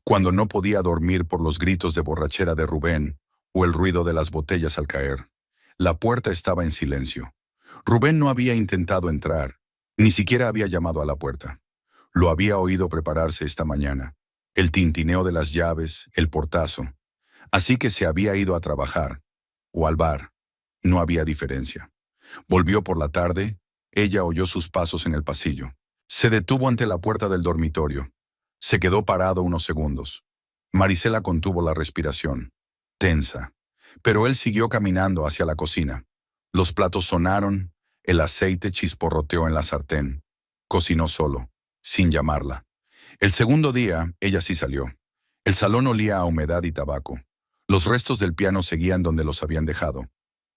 Cuando no podía dormir por los gritos de borrachera de Rubén o el ruido de las botellas al caer. La puerta estaba en silencio. Rubén no había intentado entrar, ni siquiera había llamado a la puerta. Lo había oído prepararse esta mañana. El tintineo de las llaves, el portazo. Así que se había ido a trabajar, o al bar. No había diferencia. Volvió por la tarde, ella oyó sus pasos en el pasillo. Se detuvo ante la puerta del dormitorio. Se quedó parado unos segundos. Marisela contuvo la respiración, tensa. Pero él siguió caminando hacia la cocina. Los platos sonaron, el aceite chisporroteó en la sartén. Cocinó solo, sin llamarla. El segundo día, ella sí salió. El salón olía a humedad y tabaco. Los restos del piano seguían donde los habían dejado.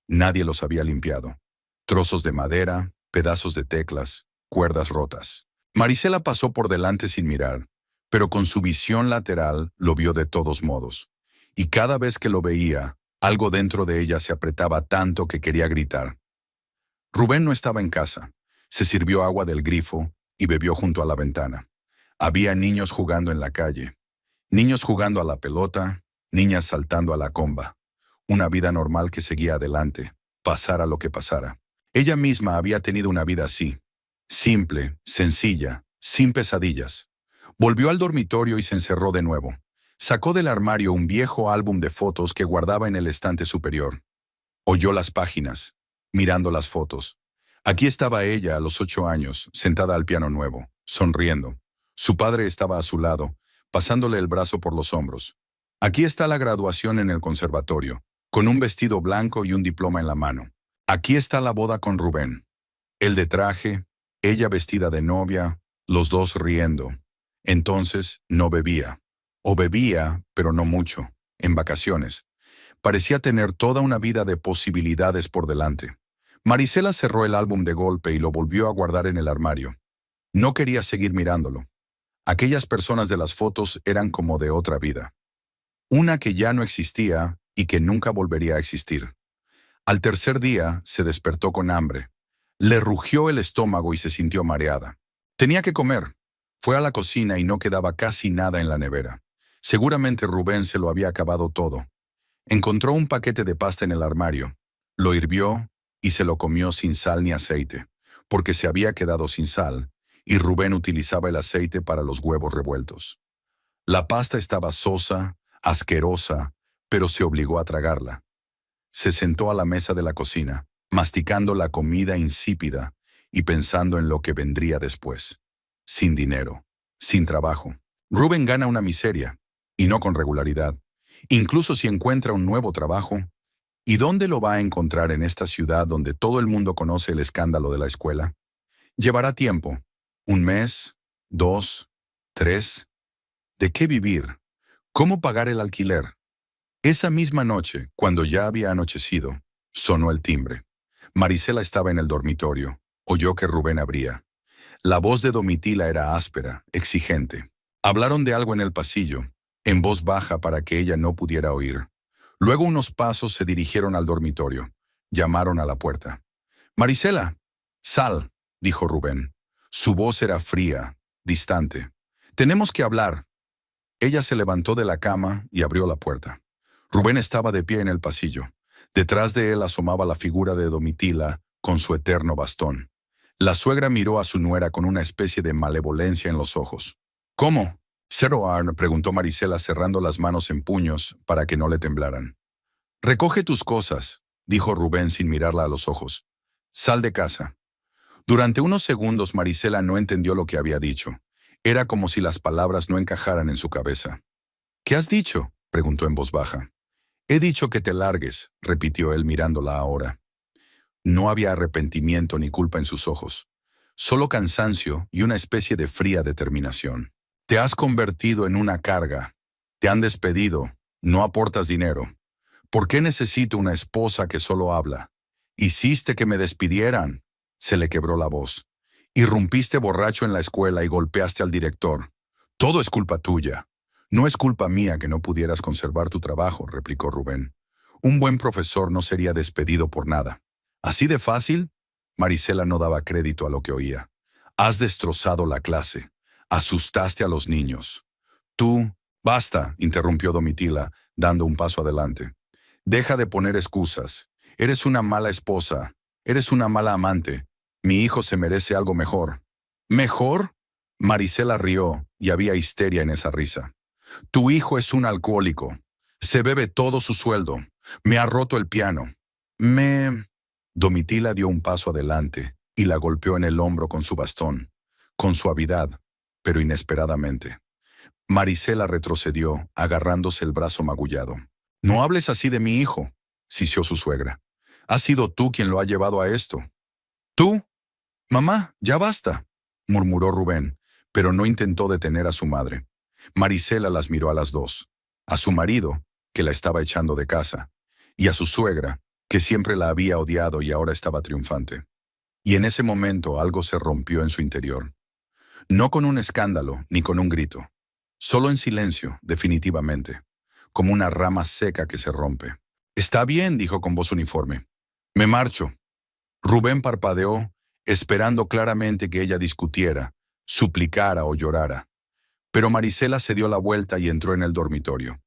Nadie los había limpiado. Trozos de madera, pedazos de teclas, cuerdas rotas. Marisela pasó por delante sin mirar, pero con su visión lateral lo vio de todos modos. Y cada vez que lo veía, algo dentro de ella se apretaba tanto que quería gritar. Rubén no estaba en casa. Se sirvió agua del grifo y bebió junto a la ventana. Había niños jugando en la calle. Niños jugando a la pelota, niñas saltando a la comba. Una vida normal que seguía adelante, pasara lo que pasara. Ella misma había tenido una vida así. Simple, sencilla, sin pesadillas. Volvió al dormitorio y se encerró de nuevo. Sacó del armario un viejo álbum de fotos que guardaba en el estante superior. Oyó las páginas, mirando las fotos. Aquí estaba ella a los 8 años, sentada al piano nuevo, sonriendo. Su padre estaba a su lado, pasándole el brazo por los hombros. Aquí está la graduación en el conservatorio, con un vestido blanco y un diploma en la mano. Aquí está la boda con Rubén. Él de traje, ella vestida de novia, los dos riendo. Entonces no bebía. O bebía, pero no mucho, en vacaciones. Parecía tener toda una vida de posibilidades por delante. Marisela cerró el álbum de golpe y lo volvió a guardar en el armario. No quería seguir mirándolo. Aquellas personas de las fotos eran como de otra vida. una que ya no existía y que nunca volvería a existir. Al tercer día se despertó con hambre. Le rugió el estómago y se sintió mareada. Tenía que comer. Fue a la cocina y no quedaba casi nada en la nevera. Seguramente Rubén se lo había acabado todo. Encontró un paquete de pasta en el armario. Lo hirvió y se lo comió sin sal ni aceite, porque se había quedado sin sal, y Rubén utilizaba el aceite para los huevos revueltos. La pasta estaba sosa, asquerosa, pero se obligó a tragarla. Se sentó a la mesa de la cocina, masticando la comida insípida y pensando en lo que vendría después. Sin dinero, sin trabajo. Rubén gana una miseria, y no con regularidad. Incluso si encuentra un nuevo trabajo, ¿y dónde lo va a encontrar en esta ciudad donde todo el mundo conoce el escándalo de la escuela? Llevará tiempo. ¿Un mes? ¿2? ¿3? ¿De qué vivir? ¿Cómo pagar el alquiler? Esa misma noche, cuando ya había anochecido, sonó el timbre. Marisela estaba en el dormitorio. Oyó que Rubén abría. La voz de Domitila era áspera, exigente. Hablaron de algo en el pasillo, en voz baja para que ella no pudiera oír. Luego unos pasos se dirigieron al dormitorio. Llamaron a la puerta. «Marisela, sal», dijo Rubén. Su voz era fría, distante. «Tenemos que hablar». Ella se levantó de la cama y abrió la puerta. Rubén estaba de pie en el pasillo. Detrás de él asomaba la figura de Domitila con su eterno bastón. La suegra miró a su nuera con una especie de malevolencia en los ojos. «¿Cómo?» «Seroarn», preguntó Marisela cerrando las manos en puños para que no le temblaran. «Recoge tus cosas», dijo Rubén sin mirarla a los ojos. «Sal de casa». Durante unos segundos Marisela no entendió lo que había dicho. Era como si las palabras no encajaran en su cabeza. «¿Qué has dicho?», preguntó en voz baja. «He dicho que te largues», repitió él mirándola ahora. No había arrepentimiento ni culpa en sus ojos, solo cansancio y una especie de fría determinación. «Te has convertido en una carga. Te han despedido. No aportas dinero. ¿Por qué necesito una esposa que solo habla? Hiciste que me despidieran». Se le quebró la voz. «Irrumpiste borracho en la escuela y golpeaste al director. Todo es culpa tuya». «No es culpa mía que no pudieras conservar tu trabajo», replicó Rubén. «Un buen profesor no sería despedido por nada». «¿Así de fácil?». Marisela no daba crédito a lo que oía. «Has destrozado la clase. Asustaste a los niños». «Tú...» «Basta», interrumpió Domitila, dando un paso adelante. «Deja de poner excusas. Eres una mala esposa. Eres una mala amante. Mi hijo se merece algo mejor». «¿Mejor?». Marisela rió, y había histeria en esa risa. «Tu hijo es un alcohólico. Se bebe todo su sueldo. Me ha roto el piano. Domitila dio un paso adelante y la golpeó en el hombro con su bastón, con suavidad, pero inesperadamente. Marisela retrocedió, agarrándose el brazo magullado. «No hables así de mi hijo», sisió su suegra. «Has sido tú quien lo ha llevado a esto». «¿Tú?» «Mamá, ya basta», murmuró Rubén, pero no intentó detener a su madre. Marisela las miró a las dos, a su marido, que la estaba echando de casa, y a su suegra, que siempre la había odiado y ahora estaba triunfante. Y en ese momento algo se rompió en su interior. No con un escándalo ni con un grito, solo en silencio, definitivamente, como una rama seca que se rompe. «Está bien», dijo con voz uniforme. «Me marcho». Rubén parpadeó, esperando claramente que ella discutiera, suplicara o llorara. Pero Marisela se dio la vuelta y entró en el dormitorio.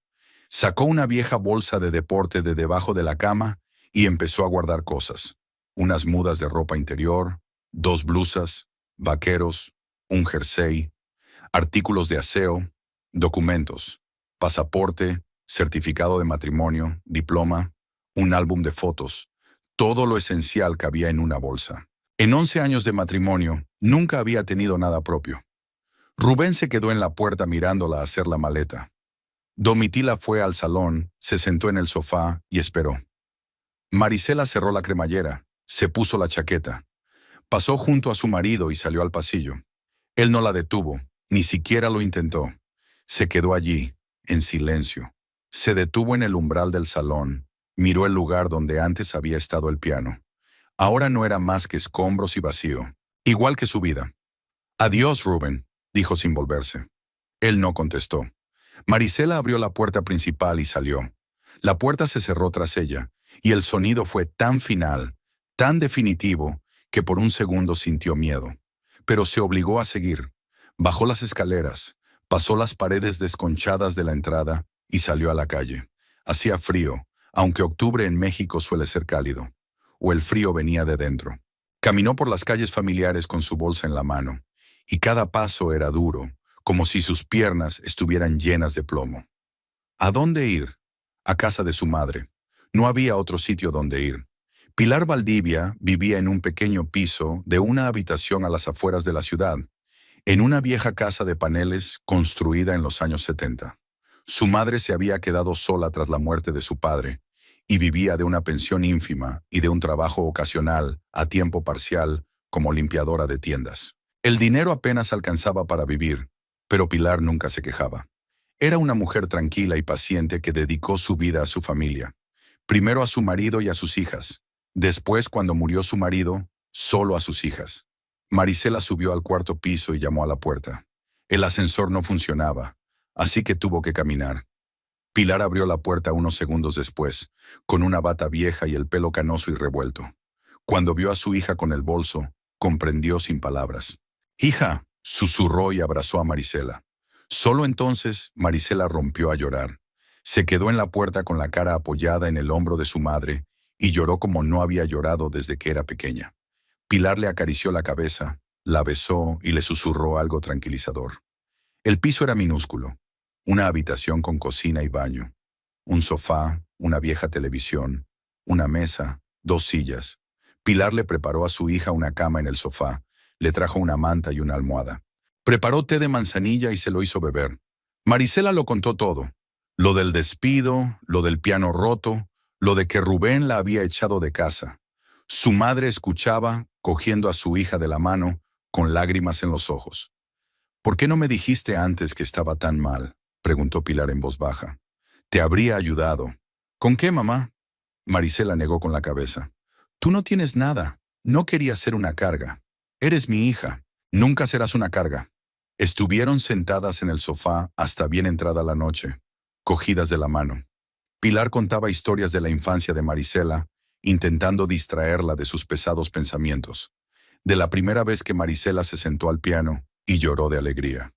Sacó una vieja bolsa de deporte de debajo de la cama y empezó a guardar cosas. Unas mudas de ropa interior, 2 blusas, vaqueros, un jersey, artículos de aseo, documentos, pasaporte, certificado de matrimonio, diploma, un álbum de fotos, todo lo esencial cabía en una bolsa. En 11 años de matrimonio, nunca había tenido nada propio. Rubén se quedó en la puerta mirándola hacer la maleta. Domitila fue al salón, se sentó en el sofá y esperó. Marisela cerró la cremallera, se puso la chaqueta. Pasó junto a su marido y salió al pasillo. Él no la detuvo, ni siquiera lo intentó. Se quedó allí, en silencio. Se detuvo en el umbral del salón, miró el lugar donde antes había estado el piano. Ahora no era más que escombros y vacío, igual que su vida. «Adiós, Rubén», dijo sin volverse. Él no contestó. Marisela abrió la puerta principal y salió. La puerta se cerró tras ella, y el sonido fue tan final, tan definitivo, que por un segundo sintió miedo. Pero se obligó a seguir. Bajó las escaleras, pasó las paredes desconchadas de la entrada y salió a la calle. Hacía frío, aunque octubre en México suele ser cálido. O el frío venía de dentro. Caminó por las calles familiares con su bolsa en la mano, y cada paso era duro, como si sus piernas estuvieran llenas de plomo. ¿A dónde ir? A casa de su madre. No había otro sitio donde ir. Pilar Valdivia vivía en un pequeño piso de una habitación a las afueras de la ciudad, en una vieja casa de paneles construida en los años 70. Su madre se había quedado sola tras la muerte de su padre y vivía de una pensión ínfima y de un trabajo ocasional a tiempo parcial como limpiadora de tiendas. El dinero apenas alcanzaba para vivir, pero Pilar nunca se quejaba. Era una mujer tranquila y paciente que dedicó su vida a su familia. Primero a su marido y a sus hijas. Después, cuando murió su marido, solo a sus hijas. Marisela subió al cuarto piso y llamó a la puerta. El ascensor no funcionaba, así que tuvo que caminar. Pilar abrió la puerta unos segundos después, con una bata vieja y el pelo canoso y revuelto. Cuando vio a su hija con el bolso, comprendió sin palabras. «Hija», susurró y abrazó a Marisela. Solo entonces Marisela rompió a llorar. Se quedó en la puerta con la cara apoyada en el hombro de su madre y lloró como no había llorado desde que era pequeña. Pilar le acarició la cabeza, la besó y le susurró algo tranquilizador. El piso era minúsculo. Una habitación con cocina y baño. Un sofá, una vieja televisión, una mesa, 2 sillas. Pilar le preparó a su hija una cama en el sofá, le trajo una manta y una almohada. Preparó té de manzanilla y se lo hizo beber. Marisela lo contó todo. Lo del despido, lo del piano roto, lo de que Rubén la había echado de casa. Su madre escuchaba, cogiendo a su hija de la mano, con lágrimas en los ojos. «¿Por qué no me dijiste antes que estaba tan mal?», preguntó Pilar en voz baja. «Te habría ayudado». «¿Con qué, mamá?». Marisela negó con la cabeza. «Tú no tienes nada. No querías ser una carga. Eres mi hija. Nunca serás una carga». Estuvieron sentadas en el sofá hasta bien entrada la noche, cogidas de la mano. Pilar contaba historias de la infancia de Marisela, intentando distraerla de sus pesados pensamientos. De la primera vez que Marisela se sentó al piano y lloró de alegría.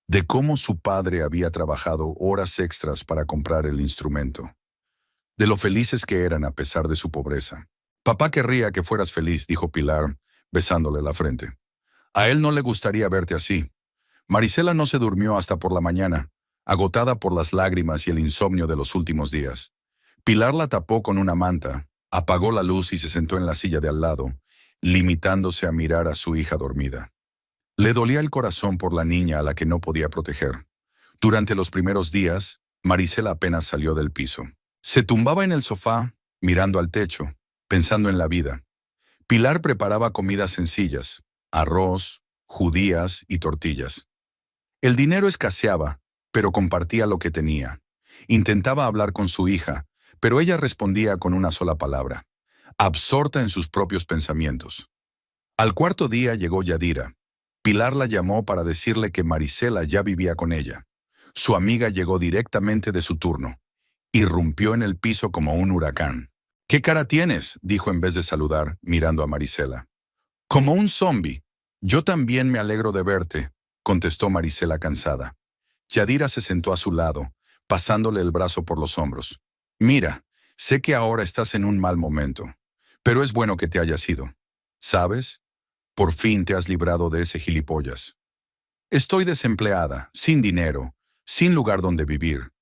De cómo su padre había trabajado horas extras para comprar el instrumento. De lo felices que eran a pesar de su pobreza. «Papá querría que fueras feliz», dijo Pilar, besándole la frente. «A él no le gustaría verte así». Marisela no se durmió hasta por la mañana, agotada por las lágrimas y el insomnio de los últimos días. Pilar la tapó con una manta, apagó la luz y se sentó en la silla de al lado, limitándose a mirar a su hija dormida. Le dolía el corazón por la niña a la que no podía proteger. Durante los primeros días, Marisela apenas salió del piso. Se tumbaba en el sofá, mirando al techo, pensando en la vida. Pilar preparaba comidas sencillas, arroz, judías y tortillas. El dinero escaseaba, pero compartía lo que tenía. Intentaba hablar con su hija, pero ella respondía con una sola palabra, absorta en sus propios pensamientos. Al cuarto día llegó Yadira. Pilar la llamó para decirle que Marisela ya vivía con ella. Su amiga llegó directamente de su turno. Irrumpió en el piso como un huracán. «¿Qué cara tienes?», dijo en vez de saludar, mirando a Marisela. «Como un zombi. Yo también me alegro de verte», contestó Marisela cansada. Yadira se sentó a su lado, pasándole el brazo por los hombros. «Mira, sé que ahora estás en un mal momento, pero es bueno que te hayas ido. ¿Sabes? Por fin te has librado de ese gilipollas. Estoy desempleada, sin dinero, sin lugar donde vivir.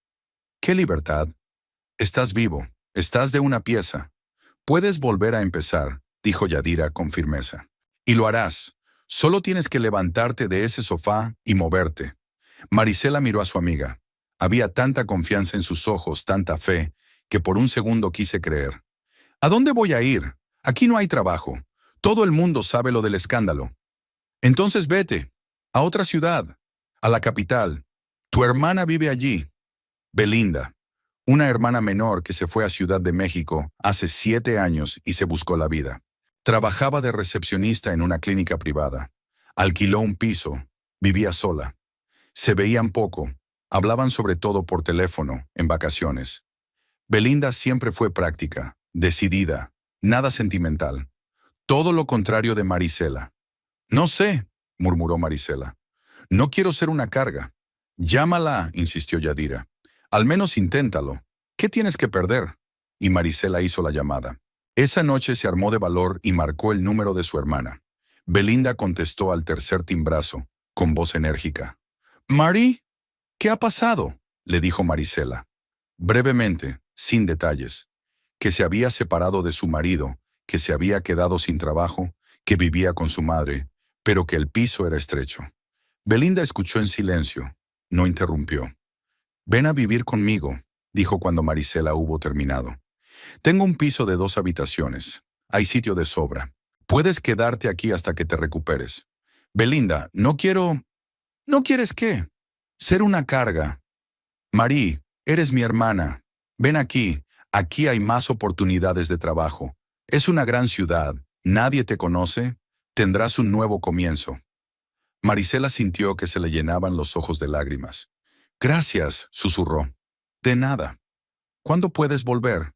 ¿Qué libertad? Estás vivo, estás de una pieza. Puedes volver a empezar», dijo Yadira con firmeza. «Y lo harás. Solo tienes que levantarte de ese sofá y moverte». Marisela miró a su amiga. Había tanta confianza en sus ojos, tanta fe, que por un segundo quise creer. «¿A dónde voy a ir? Aquí no hay trabajo. Todo el mundo sabe lo del escándalo». «Entonces vete, a otra ciudad, a la capital. Tu hermana vive allí». Belinda, una hermana menor que se fue a Ciudad de México hace 7 años y se buscó la vida. Trabajaba de recepcionista en una clínica privada. Alquiló un piso, vivía sola. Se veían poco, Hablaban sobre todo por teléfono, en vacaciones. Belinda siempre fue práctica, decidida, nada sentimental. Todo lo contrario de Marisela. No sé, murmuró Marisela. No quiero ser una carga. Llámala, insistió Yadira. Al menos inténtalo. ¿Qué tienes que perder? Y Marisela hizo la llamada. Esa noche se armó de valor y marcó el número de su hermana. Belinda contestó al tercer timbrazo, con voz enérgica. «Mari, ¿qué ha pasado?», le dijo Marisela. Brevemente, sin detalles, que se había separado de su marido, que se había quedado sin trabajo, que vivía con su madre, pero que el piso era estrecho. Belinda escuchó en silencio, no interrumpió. «Ven a vivir conmigo», dijo cuando Marisela hubo terminado. «Tengo un piso de 2 habitaciones. Hay sitio de sobra. Puedes quedarte aquí hasta que te recuperes. Belinda, no quiero... ¿No quieres qué? Ser una carga. Marí, eres mi hermana. Ven aquí. Aquí hay más oportunidades de trabajo. Es una gran ciudad. Nadie te conoce. Tendrás un nuevo comienzo». Marisela sintió que se le llenaban los ojos de lágrimas. «Gracias», susurró. «De nada. ¿Cuándo puedes volver?»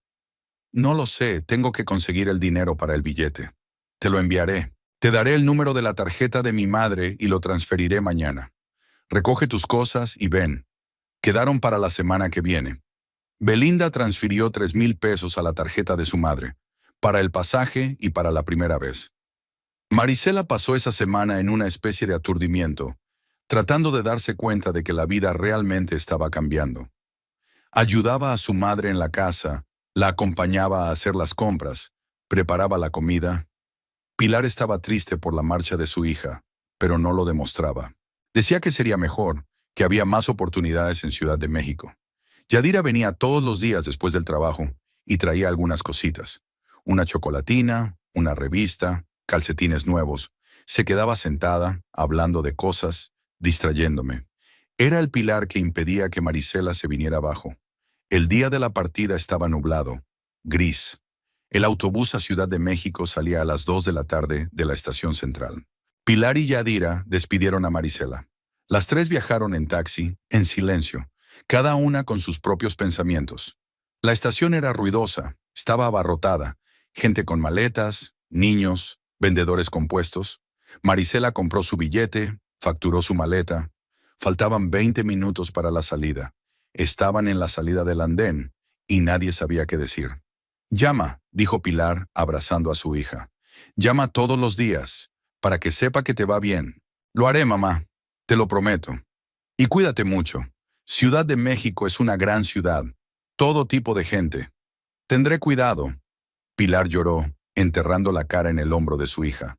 «No lo sé, tengo que conseguir el dinero para el billete. Te lo enviaré. Te daré el número de la tarjeta de mi madre y lo transferiré mañana. Recoge tus cosas y ven. Quedaron para la semana que viene». Belinda transfirió 3,000 pesos a la tarjeta de su madre, para el pasaje y para la primera vez. Marisela pasó esa semana en una especie de aturdimiento, tratando de darse cuenta de que la vida realmente estaba cambiando. Ayudaba a su madre en la casa, la acompañaba a hacer las compras, preparaba la comida. Pilar estaba triste por la marcha de su hija, pero no lo demostraba. Decía que sería mejor, que había más oportunidades en Ciudad de México. Yadira venía todos los días después del trabajo y traía algunas cositas. Una chocolatina, una revista, calcetines nuevos. Se quedaba sentada, hablando de cosas, distrayéndome. Era el Pilar que impedía que Marisela se viniera abajo. El día de la partida estaba nublado, gris. El autobús a Ciudad de México salía a las 2 de la tarde de la estación central. Pilar y Yadira despidieron a Marisela. Las 3 viajaron en taxi, en silencio, cada una con sus propios pensamientos. La estación era ruidosa, estaba abarrotada, gente con maletas, niños, vendedores compuestos. Marisela compró su billete, facturó su maleta. Faltaban 20 minutos para la salida. Estaban en la salida del andén y nadie sabía qué decir. «Llama», dijo Pilar, abrazando a su hija. «Llama todos los días, para que sepa que te va bien». «Lo haré, mamá, te lo prometo. Y cuídate mucho. Ciudad de México es una gran ciudad, todo tipo de gente. Tendré cuidado». Pilar lloró, enterrando la cara en el hombro de su hija.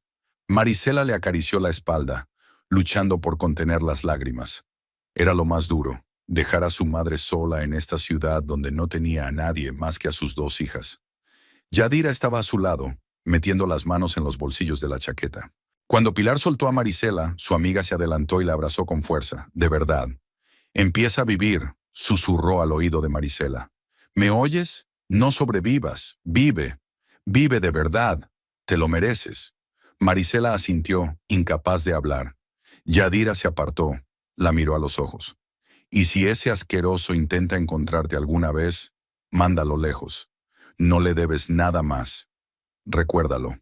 Marisela le acarició la espalda, luchando por contener las lágrimas. Era lo más duro, dejar a su madre sola en esta ciudad donde no tenía a nadie más que a sus 2 hijas. Yadira estaba a su lado, metiendo las manos en los bolsillos de la chaqueta. Cuando Pilar soltó a Marisela, su amiga se adelantó y la abrazó con fuerza, de verdad. «Empieza a vivir», susurró al oído de Marisela. «¿Me oyes? No sobrevivas, vive. Vive de verdad. Te lo mereces». Marisela asintió, incapaz de hablar. Yadira se apartó, la miró a los ojos. «Y si ese asqueroso intenta encontrarte alguna vez, mándalo lejos. No le debes nada más. Recuérdalo».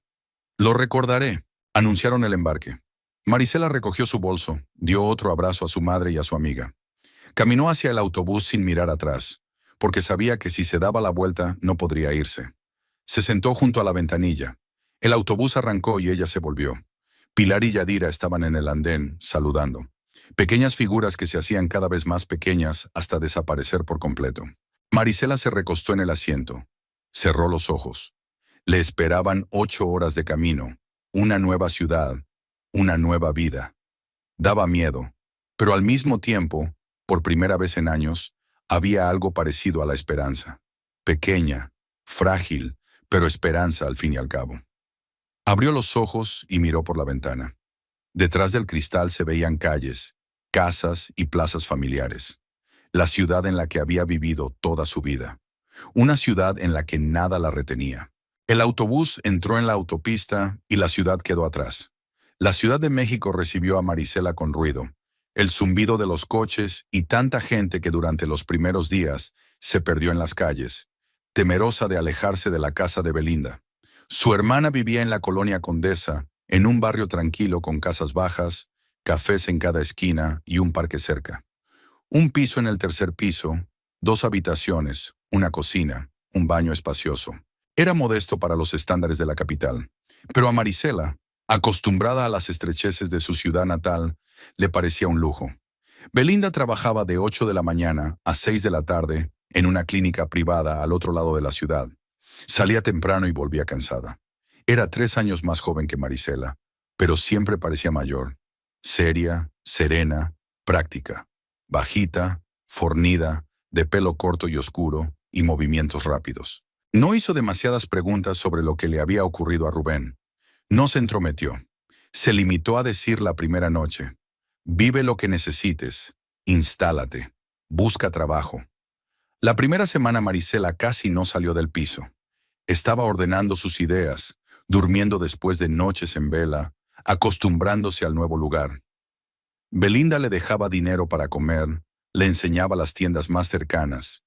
«Lo recordaré», anunciaron el embarque. Marisela recogió su bolso, dio otro abrazo a su madre y a su amiga. Caminó hacia el autobús sin mirar atrás, porque sabía que si se daba la vuelta no podría irse. Se sentó junto a la ventanilla. El autobús arrancó y ella se volvió. Pilar y Yadira estaban en el andén, saludando. Pequeñas figuras que se hacían cada vez más pequeñas hasta desaparecer por completo. Marisela se recostó en el asiento. Cerró los ojos. Le esperaban 8 horas de camino, una nueva ciudad, una nueva vida. Daba miedo, pero al mismo tiempo, por primera vez en años, había algo parecido a la esperanza. Pequeña, frágil, pero esperanza al fin y al cabo. Abrió los ojos y miró por la ventana. Detrás del cristal se veían calles, casas y plazas familiares. La ciudad en la que había vivido toda su vida. Una ciudad en la que nada la retenía. El autobús entró en la autopista y la ciudad quedó atrás. La Ciudad de México recibió a Marisela con ruido. el zumbido de los coches y tanta gente que durante los primeros días se perdió en las calles, temerosa de alejarse de la casa de Belinda. Su hermana vivía en la colonia Condesa, en un barrio tranquilo con casas bajas, cafés en cada esquina y un parque cerca. Un piso en el tercer piso, 2 habitaciones, una cocina, un baño espacioso. Era modesto para los estándares de la capital, pero a Marisela, acostumbrada a las estrecheces de su ciudad natal, le parecía un lujo. Belinda trabajaba de 8 de la mañana a 6 de la tarde en una clínica privada al otro lado de la ciudad. Salía temprano y volvía cansada. Era 3 años más joven que Marisela, pero siempre parecía mayor. Seria, serena, práctica. Bajita, fornida, de pelo corto y oscuro y movimientos rápidos. No hizo demasiadas preguntas sobre lo que le había ocurrido a Rubén. No se entrometió. Se limitó a decir la primera noche: vive lo que necesites, instálate, busca trabajo. La primera semana Marisela casi no salió del piso. Estaba ordenando sus ideas, durmiendo después de noches en vela, acostumbrándose al nuevo lugar. Belinda le dejaba dinero para comer, le enseñaba las tiendas más cercanas,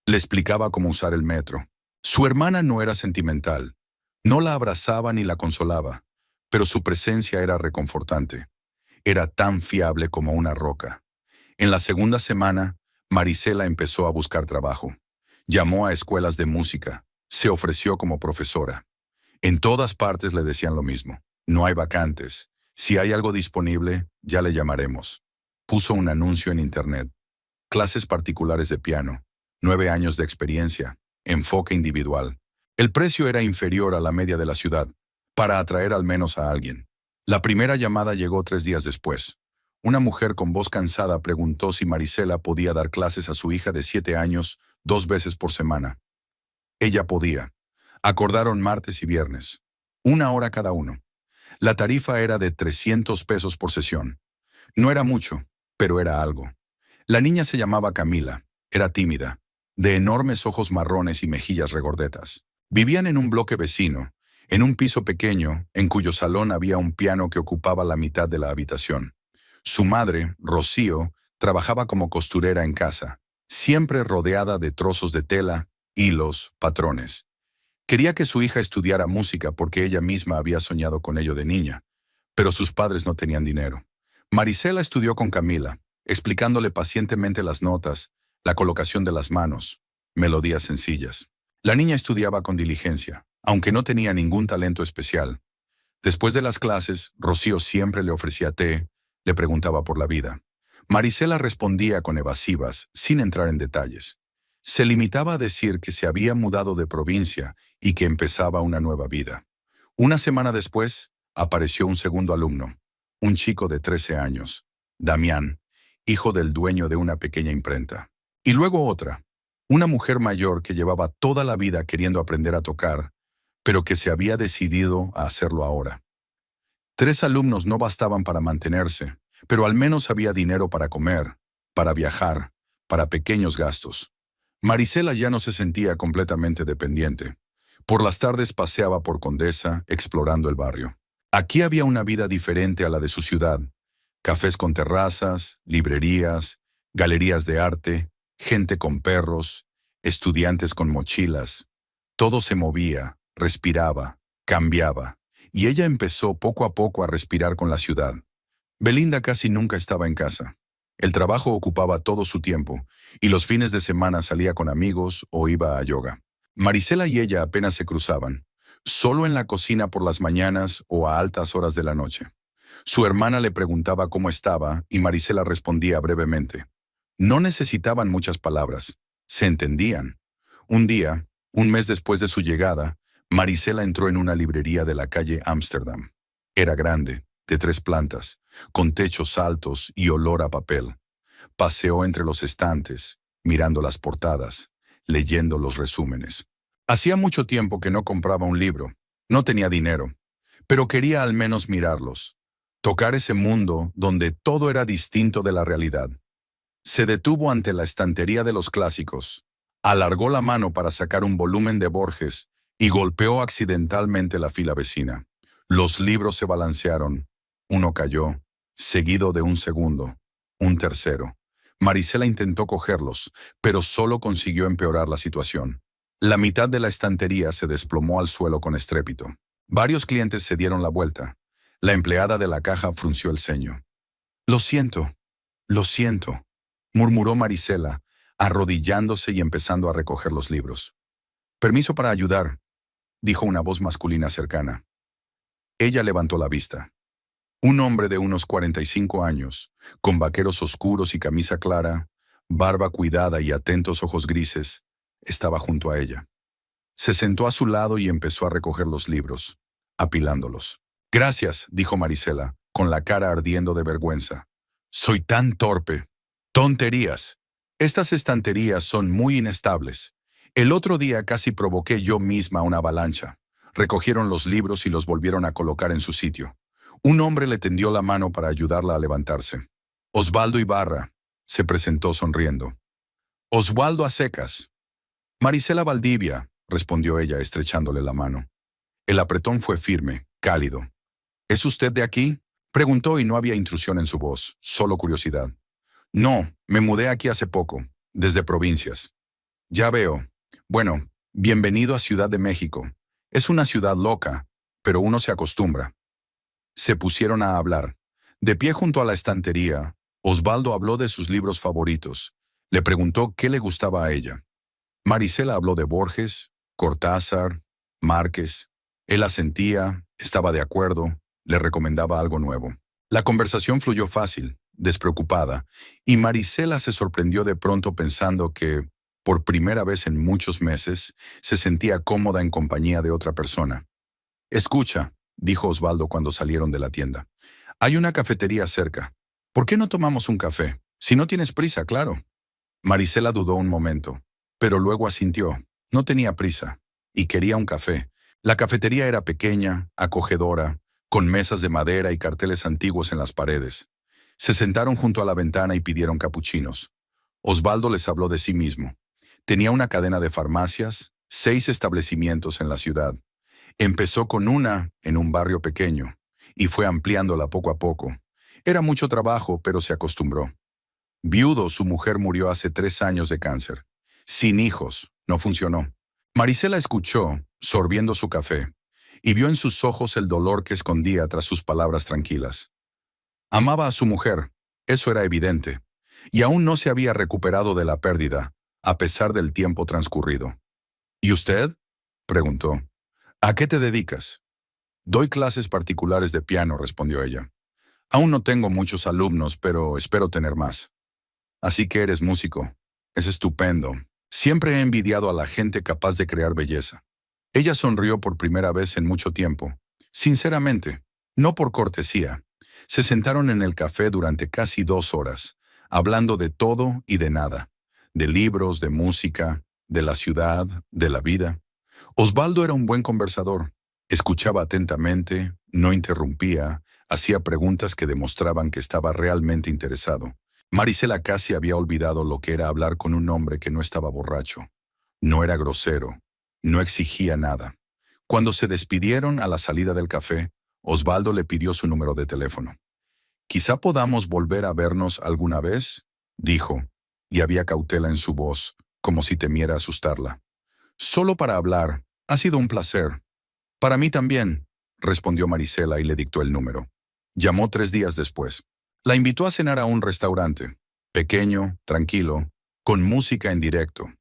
le explicaba cómo usar el metro. Su hermana no era sentimental, no la abrazaba ni la consolaba, pero su presencia era reconfortante. Era tan fiable como una roca. En la segunda semana, Marisela empezó a buscar trabajo. Llamó a escuelas de música, se ofreció como profesora. En todas partes le decían lo mismo: no hay vacantes. Si hay algo disponible, ya le llamaremos. Puso un anuncio en internet: clases particulares de piano, 9 años de experiencia, enfoque individual. El precio era inferior a la media de la ciudad, para atraer al menos a alguien. La primera llamada llegó 3 días después. Una mujer con voz cansada preguntó si Marisela podía dar clases a su hija de 7 años 2 veces por semana. Ella podía. Acordaron martes y viernes, 1 hora cada uno. La tarifa era de 300 pesos por sesión. No era mucho, pero era algo. La niña se llamaba Camila, era tímida, de enormes ojos marrones y mejillas regordetas. Vivían en un bloque vecino, en un piso pequeño, en cuyo salón había un piano que ocupaba la mitad de la habitación. Su madre, Rocío, trabajaba como costurera en casa, siempre rodeada de trozos de tela, hilos, patrones. Quería que su hija estudiara música porque ella misma había soñado con ello de niña, pero sus padres no tenían dinero. Marisela estudió con Camila, explicándole pacientemente las notas, la colocación de las manos, melodías sencillas. La niña estudiaba con diligencia, aunque no tenía ningún talento especial. Después de las clases, Rocío siempre le ofrecía té, le preguntaba por la vida. Marisela respondía con evasivas, sin entrar en detalles. Se limitaba a decir que se había mudado de provincia y que empezaba una nueva vida. Una semana después, apareció un segundo alumno, un chico de 13 años, Damián, hijo del dueño de una pequeña imprenta. Y luego otra, una mujer mayor que llevaba toda la vida queriendo aprender a tocar, pero que se había decidido a hacerlo ahora. 3 alumnos no bastaban para mantenerse, pero al menos había dinero para comer, para viajar, para pequeños gastos. Marisela ya no se sentía completamente dependiente. Por las tardes paseaba por Condesa, explorando el barrio. Aquí había una vida diferente a la de su ciudad. Cafés con terrazas, librerías, galerías de arte, gente con perros, estudiantes con mochilas. Todo se movía, respiraba, cambiaba, y ella empezó poco a poco a respirar con la ciudad. Belinda casi nunca estaba en casa. El trabajo ocupaba todo su tiempo, y los fines de semana salía con amigos o iba a yoga. Marisela y ella apenas se cruzaban, solo en la cocina por las mañanas o a altas horas de la noche. Su hermana le preguntaba cómo estaba y Marisela respondía brevemente. No necesitaban muchas palabras, se entendían. Un día, un mes después de su llegada, Marisela entró en una librería de la calle Ámsterdam. Era grande, de 3 plantas, con techos altos y olor a papel. Paseó entre los estantes, mirando las portadas, leyendo los resúmenes. Hacía mucho tiempo que no compraba un libro, no tenía dinero, pero quería al menos mirarlos, tocar ese mundo donde todo era distinto de la realidad. Se detuvo ante la estantería de los clásicos, alargó la mano para sacar un volumen de Borges y golpeó accidentalmente la fila vecina. Los libros se balancearon, uno cayó, seguido de un segundo. Un tercero. Marisela intentó cogerlos, pero solo consiguió empeorar la situación. La mitad de la estantería se desplomó al suelo con estrépito. Varios clientes se dieron la vuelta. La empleada de la caja frunció el ceño. Lo siento, murmuró Marisela, arrodillándose y empezando a recoger los libros. Permiso para ayudar, dijo una voz masculina cercana. Ella levantó la vista. Un hombre de unos 45 años, con vaqueros oscuros y camisa clara, barba cuidada y atentos ojos grises, estaba junto a ella. Se sentó a su lado y empezó a recoger los libros, apilándolos. Gracias, dijo Marisela, con la cara ardiendo de vergüenza. Soy tan torpe. Tonterías. Estas estanterías son muy inestables. El otro día casi provoqué yo misma una avalancha. Recogieron los libros y los volvieron a colocar en su sitio. Un hombre le tendió la mano para ayudarla a levantarse. Osvaldo Ibarra, se presentó sonriendo. Osvaldo a secas. Marisela Valdivia, respondió ella estrechándole la mano. El apretón fue firme, cálido. ¿Es usted de aquí? Preguntó y no había intrusión en su voz, solo curiosidad. No, me mudé aquí hace poco, desde provincias. Ya veo. Bueno, bienvenido a Ciudad de México. Es una ciudad loca, pero uno se acostumbra. Se pusieron a hablar. De pie junto a la estantería, Osvaldo habló de sus libros favoritos. Le preguntó qué le gustaba a ella. Marisela habló de Borges, Cortázar, Márquez. Él asentía, estaba de acuerdo, le recomendaba algo nuevo. La conversación fluyó fácil, despreocupada, y Marisela se sorprendió de pronto pensando que, por primera vez en muchos meses, se sentía cómoda en compañía de otra persona. Escucha, dijo Osvaldo cuando salieron de la tienda. Hay una cafetería cerca. ¿Por qué no tomamos un café? Si no tienes prisa, claro. Marisela dudó un momento, pero luego asintió. No tenía prisa, y quería un café. La cafetería era pequeña, acogedora, con mesas de madera y carteles antiguos en las paredes. Se sentaron junto a la ventana y pidieron capuchinos. Osvaldo les habló de sí mismo. Tenía una cadena de farmacias, 6 establecimientos en la ciudad. Empezó con una en un barrio pequeño y fue ampliándola poco a poco. Era mucho trabajo, pero se acostumbró. Viudo, su mujer murió hace 3 años de cáncer. Sin hijos, no funcionó. Marisela escuchó, sorbiendo su café, y vio en sus ojos el dolor que escondía tras sus palabras tranquilas. Amaba a su mujer, eso era evidente, y aún no se había recuperado de la pérdida, a pesar del tiempo transcurrido. ¿Y usted?, preguntó. ¿A qué te dedicas? Doy clases particulares de piano, respondió ella. Aún no tengo muchos alumnos, pero espero tener más. Así que eres músico. Es estupendo. Siempre he envidiado a la gente capaz de crear belleza. Ella sonrió por primera vez en mucho tiempo. Sinceramente, no por cortesía. Se sentaron en el café durante casi 2 horas, hablando de todo y de nada. De libros, de música, de la ciudad, de la vida. Osvaldo era un buen conversador. Escuchaba atentamente, no interrumpía, hacía preguntas que demostraban que estaba realmente interesado. Marisela casi había olvidado lo que era hablar con un hombre que no estaba borracho. No era grosero, no exigía nada. Cuando se despidieron a la salida del café, Osvaldo le pidió su número de teléfono. «Quizá podamos volver a vernos alguna vez», dijo, y había cautela en su voz, como si temiera asustarla. «Solo para hablar. Ha sido un placer». «Para mí también», respondió Marisela y le dictó el número. Llamó 3 días después. La invitó a cenar a un restaurante, pequeño, tranquilo, con música en directo.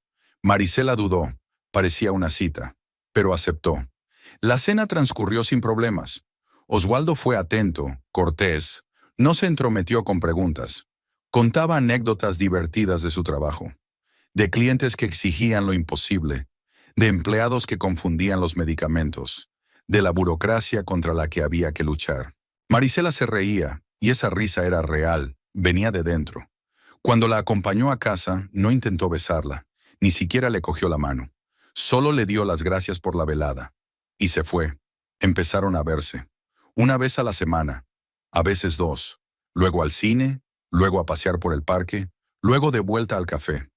Marisela dudó, parecía una cita, pero aceptó. La cena transcurrió sin problemas. Osvaldo fue atento, cortés, no se entrometió con preguntas. Contaba anécdotas divertidas de su trabajo, de clientes que exigían lo imposible, de empleados que confundían los medicamentos, de la burocracia contra la que había que luchar. Marisela se reía, y esa risa era real, venía de dentro. Cuando la acompañó a casa, no intentó besarla, ni siquiera le cogió la mano. Solo le dio las gracias por la velada. Y se fue. Empezaron a verse. Una vez a la semana, a veces 2, luego al cine, luego a pasear por el parque, luego de vuelta al café.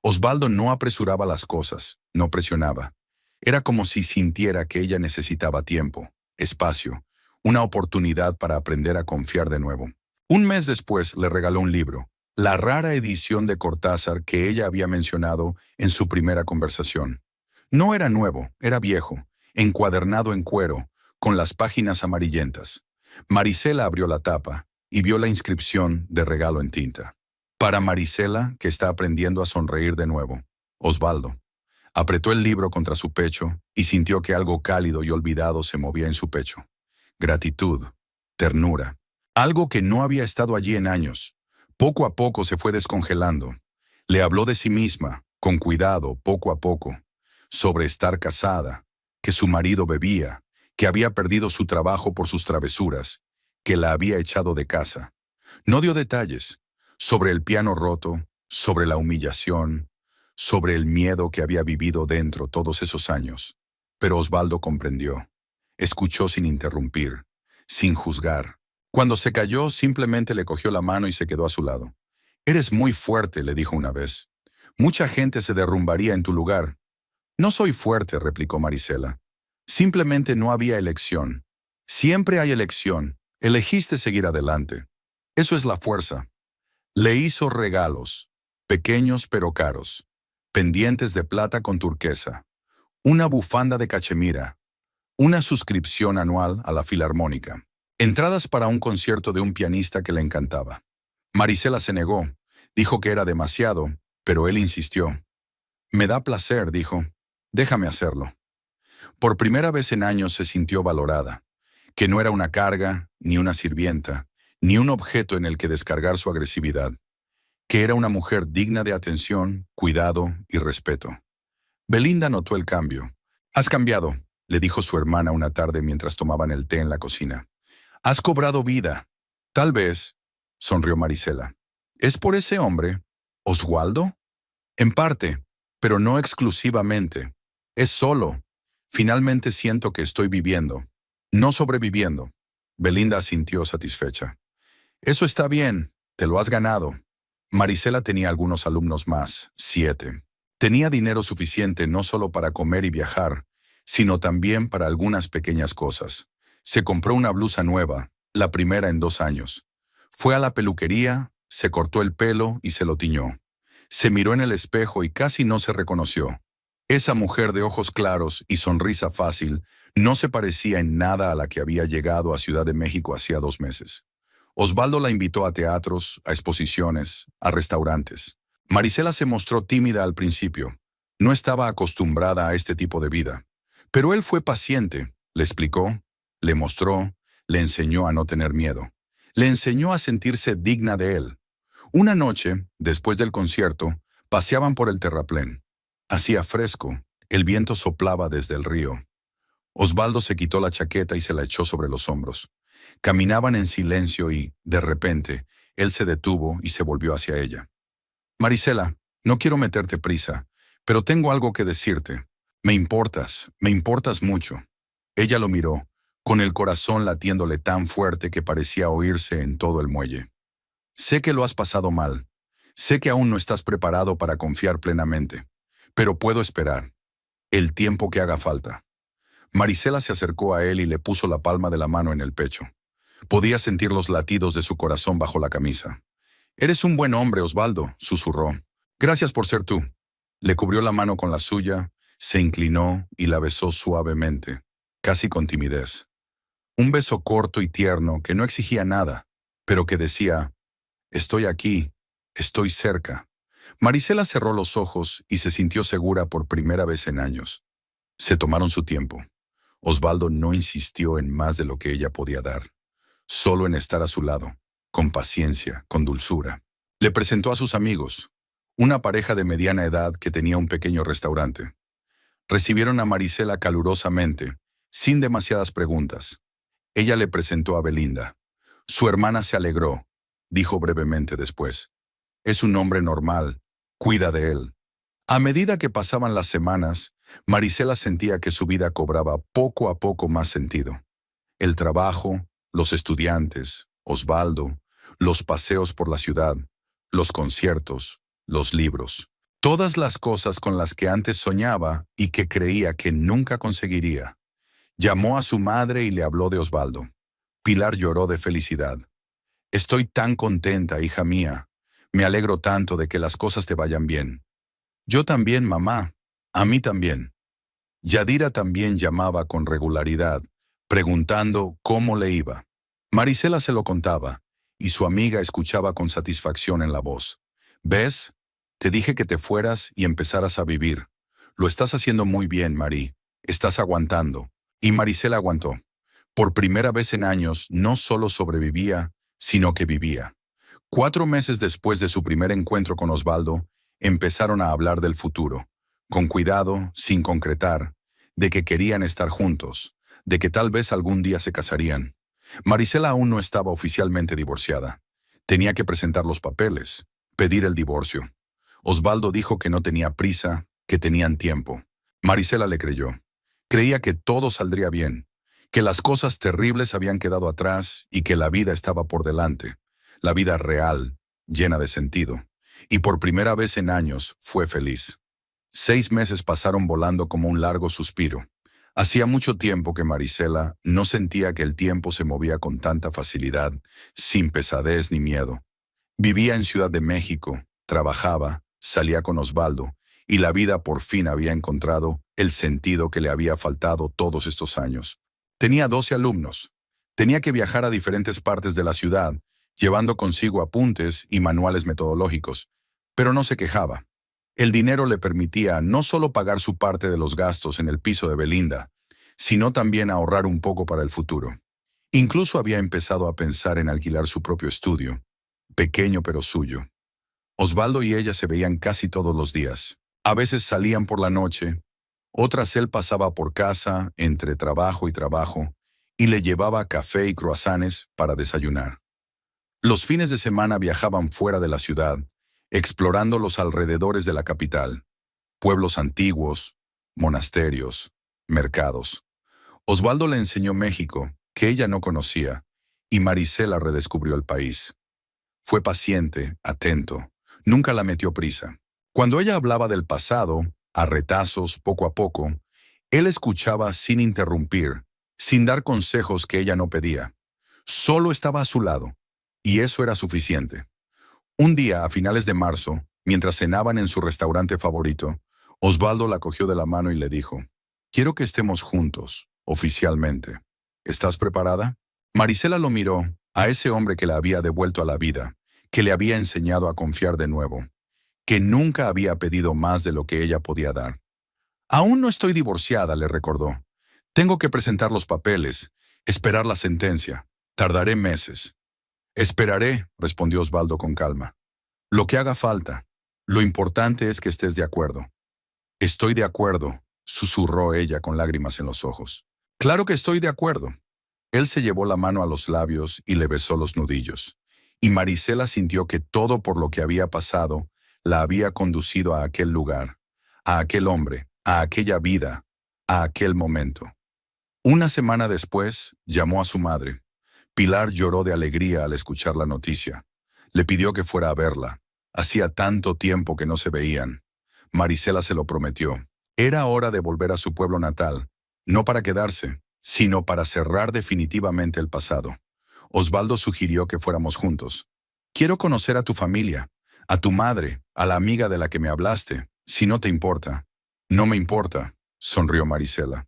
Osvaldo no apresuraba las cosas, no presionaba. Era como si sintiera que ella necesitaba tiempo, espacio, una oportunidad para aprender a confiar de nuevo. Un mes después le regaló un libro, la rara edición de Cortázar que ella había mencionado en su primera conversación. No era nuevo, era viejo, encuadernado en cuero, con las páginas amarillentas. Marisela abrió la tapa y vio la inscripción de regalo en tinta. Para Marisela, que está aprendiendo a sonreír de nuevo. Osvaldo. Apretó el libro contra su pecho y sintió que algo cálido y olvidado se movía en su pecho. Gratitud, ternura, algo que no había estado allí en años. Poco a poco se fue descongelando. Le habló de sí misma, con cuidado, poco a poco, sobre estar casada, que su marido bebía, que había perdido su trabajo por sus travesuras, que la había echado de casa. No dio detalles, sobre el piano roto, sobre la humillación, sobre el miedo que había vivido dentro todos esos años. Pero Osvaldo comprendió. Escuchó sin interrumpir, sin juzgar. Cuando se calló, simplemente le cogió la mano y se quedó a su lado. «Eres muy fuerte», le dijo una vez. «Mucha gente se derrumbaría en tu lugar». «No soy fuerte», replicó Marisela. «Simplemente no había elección. Siempre hay elección. Elegiste seguir adelante. Eso es la fuerza». Le hizo regalos, pequeños pero caros, pendientes de plata con turquesa, una bufanda de cachemira, una suscripción anual a la Filarmónica, entradas para un concierto de un pianista que le encantaba. Marisela se negó, dijo que era demasiado, pero él insistió. «Me da placer», dijo. «Déjame hacerlo». Por primera vez en años se sintió valorada, que no era una carga, ni una sirvienta, ni un objeto en el que descargar su agresividad, que era una mujer digna de atención, cuidado y respeto. Belinda notó el cambio. «Has cambiado», le dijo su hermana una tarde mientras tomaban el té en la cocina. «Has cobrado vida». «Tal vez», sonrió Marisela. «¿Es por ese hombre? ¿Oswaldo?» «En parte, pero no exclusivamente. Es solo. Finalmente siento que estoy viviendo, no sobreviviendo». Belinda asintió satisfecha. «Eso está bien, te lo has ganado». Marisela tenía algunos alumnos más, 7. Tenía dinero suficiente no solo para comer y viajar, sino también para algunas pequeñas cosas. Se compró una blusa nueva, la primera en 2 años. Fue a la peluquería, se cortó el pelo y se lo tiñó. Se miró en el espejo y casi no se reconoció. Esa mujer de ojos claros y sonrisa fácil no se parecía en nada a la que había llegado a Ciudad de México hacía 2 meses. Osvaldo la invitó a teatros, a exposiciones, a restaurantes. Marisela se mostró tímida al principio. No estaba acostumbrada a este tipo de vida. Pero él fue paciente, le explicó, le mostró, le enseñó a no tener miedo. Le enseñó a sentirse digna de él. Una noche, después del concierto, paseaban por el terraplén. Hacía fresco, el viento soplaba desde el río. Osvaldo se quitó la chaqueta y se la echó sobre los hombros. Caminaban en silencio y, de repente, él se detuvo y se volvió hacia ella. «Marisela, no quiero meterte prisa, pero tengo algo que decirte. Me importas mucho». Ella lo miró, con el corazón latiéndole tan fuerte que parecía oírse en todo el muelle. «Sé que lo has pasado mal. Sé que aún no estás preparado para confiar plenamente, pero puedo esperar. El tiempo que haga falta». Marisela se acercó a él y le puso la palma de la mano en el pecho. Podía sentir los latidos de su corazón bajo la camisa. «Eres un buen hombre, Osvaldo», susurró. «Gracias por ser tú». Le cubrió la mano con la suya, se inclinó y la besó suavemente, casi con timidez. Un beso corto y tierno que no exigía nada, pero que decía, «Estoy aquí, estoy cerca». Marisela cerró los ojos y se sintió segura por primera vez en años. Se tomaron su tiempo. Osvaldo no insistió en más de lo que ella podía dar, solo en estar a su lado, con paciencia, con dulzura. Le presentó a sus amigos, una pareja de mediana edad que tenía un pequeño restaurante. Recibieron a Marisela calurosamente, sin demasiadas preguntas. Ella le presentó a Belinda. Su hermana se alegró, dijo brevemente después. «Es un hombre normal, cuida de él». A medida que pasaban las semanas, Marisela sentía que su vida cobraba poco a poco más sentido. El trabajo, los estudiantes, Osvaldo, los paseos por la ciudad, los conciertos, los libros. Todas las cosas con las que antes soñaba y que creía que nunca conseguiría. Llamó a su madre y le habló de Osvaldo. Pilar lloró de felicidad. Estoy tan contenta, hija mía. Me alegro tanto de que las cosas te vayan bien. Yo también, mamá. A mí también. Yadira también llamaba con regularidad, preguntando cómo le iba. Marisela se lo contaba, y su amiga escuchaba con satisfacción en la voz. ¿Ves? Te dije que te fueras y empezaras a vivir. Lo estás haciendo muy bien, Mari. Estás aguantando. Y Marisela aguantó. Por primera vez en años, no solo sobrevivía, sino que vivía. 4 meses después de su primer encuentro con Osvaldo, empezaron a hablar del futuro, con cuidado, sin concretar, de que querían estar juntos, de que tal vez algún día se casarían. Marisela aún no estaba oficialmente divorciada. Tenía que presentar los papeles, pedir el divorcio. Osvaldo dijo que no tenía prisa, que tenían tiempo. Marisela le creyó. Creía que todo saldría bien, que las cosas terribles habían quedado atrás y que la vida estaba por delante, la vida real, llena de sentido. Y por primera vez en años fue feliz. 6 meses pasaron volando como un largo suspiro. Hacía mucho tiempo que Marisela no sentía que el tiempo se movía con tanta facilidad, sin pesadez ni miedo. Vivía en Ciudad de México, trabajaba, salía con Osvaldo, y la vida por fin había encontrado el sentido que le había faltado todos estos años. Tenía 12 alumnos. Tenía que viajar a diferentes partes de la ciudad, llevando consigo apuntes y manuales metodológicos, pero no se quejaba. El dinero le permitía no solo pagar su parte de los gastos en el piso de Belinda, sino también ahorrar un poco para el futuro. Incluso había empezado a pensar en alquilar su propio estudio, pequeño pero suyo. Osvaldo y ella se veían casi todos los días. A veces salían por la noche, otras él pasaba por casa entre trabajo y trabajo y le llevaba café y croissants para desayunar. Los fines de semana viajaban fuera de la ciudad, explorando los alrededores de la capital, pueblos antiguos, monasterios, mercados. Osvaldo le enseñó México, que ella no conocía, y Marisela redescubrió el país. Fue paciente, atento, nunca la metió prisa. Cuando ella hablaba del pasado, a retazos, poco a poco, él escuchaba sin interrumpir, sin dar consejos que ella no pedía. Solo estaba a su lado, y eso era suficiente. Un día, a finales de marzo, mientras cenaban en su restaurante favorito, Osvaldo la cogió de la mano y le dijo, «Quiero que estemos juntos, oficialmente. ¿Estás preparada?» Marisela lo miró, a ese hombre que la había devuelto a la vida, que le había enseñado a confiar de nuevo, que nunca había pedido más de lo que ella podía dar. «Aún no estoy divorciada», le recordó. «Tengo que presentar los papeles, esperar la sentencia. Tardaré meses». «Esperaré», respondió Osvaldo con calma. «Lo que haga falta. Lo importante es que estés de acuerdo». «Estoy de acuerdo», susurró ella con lágrimas en los ojos. «Claro que estoy de acuerdo». Él se llevó la mano a los labios y le besó los nudillos. Y Marisela sintió que todo por lo que había pasado la había conducido a aquel lugar, a aquel hombre, a aquella vida, a aquel momento. Una semana después, llamó a su madre. Pilar lloró de alegría al escuchar la noticia. Le pidió que fuera a verla. Hacía tanto tiempo que no se veían. Marisela se lo prometió. Era hora de volver a su pueblo natal, no para quedarse, sino para cerrar definitivamente el pasado. Osvaldo sugirió que fuéramos juntos. «Quiero conocer a tu familia, a tu madre, a la amiga de la que me hablaste, si no te importa». «No me importa», sonrió Marisela.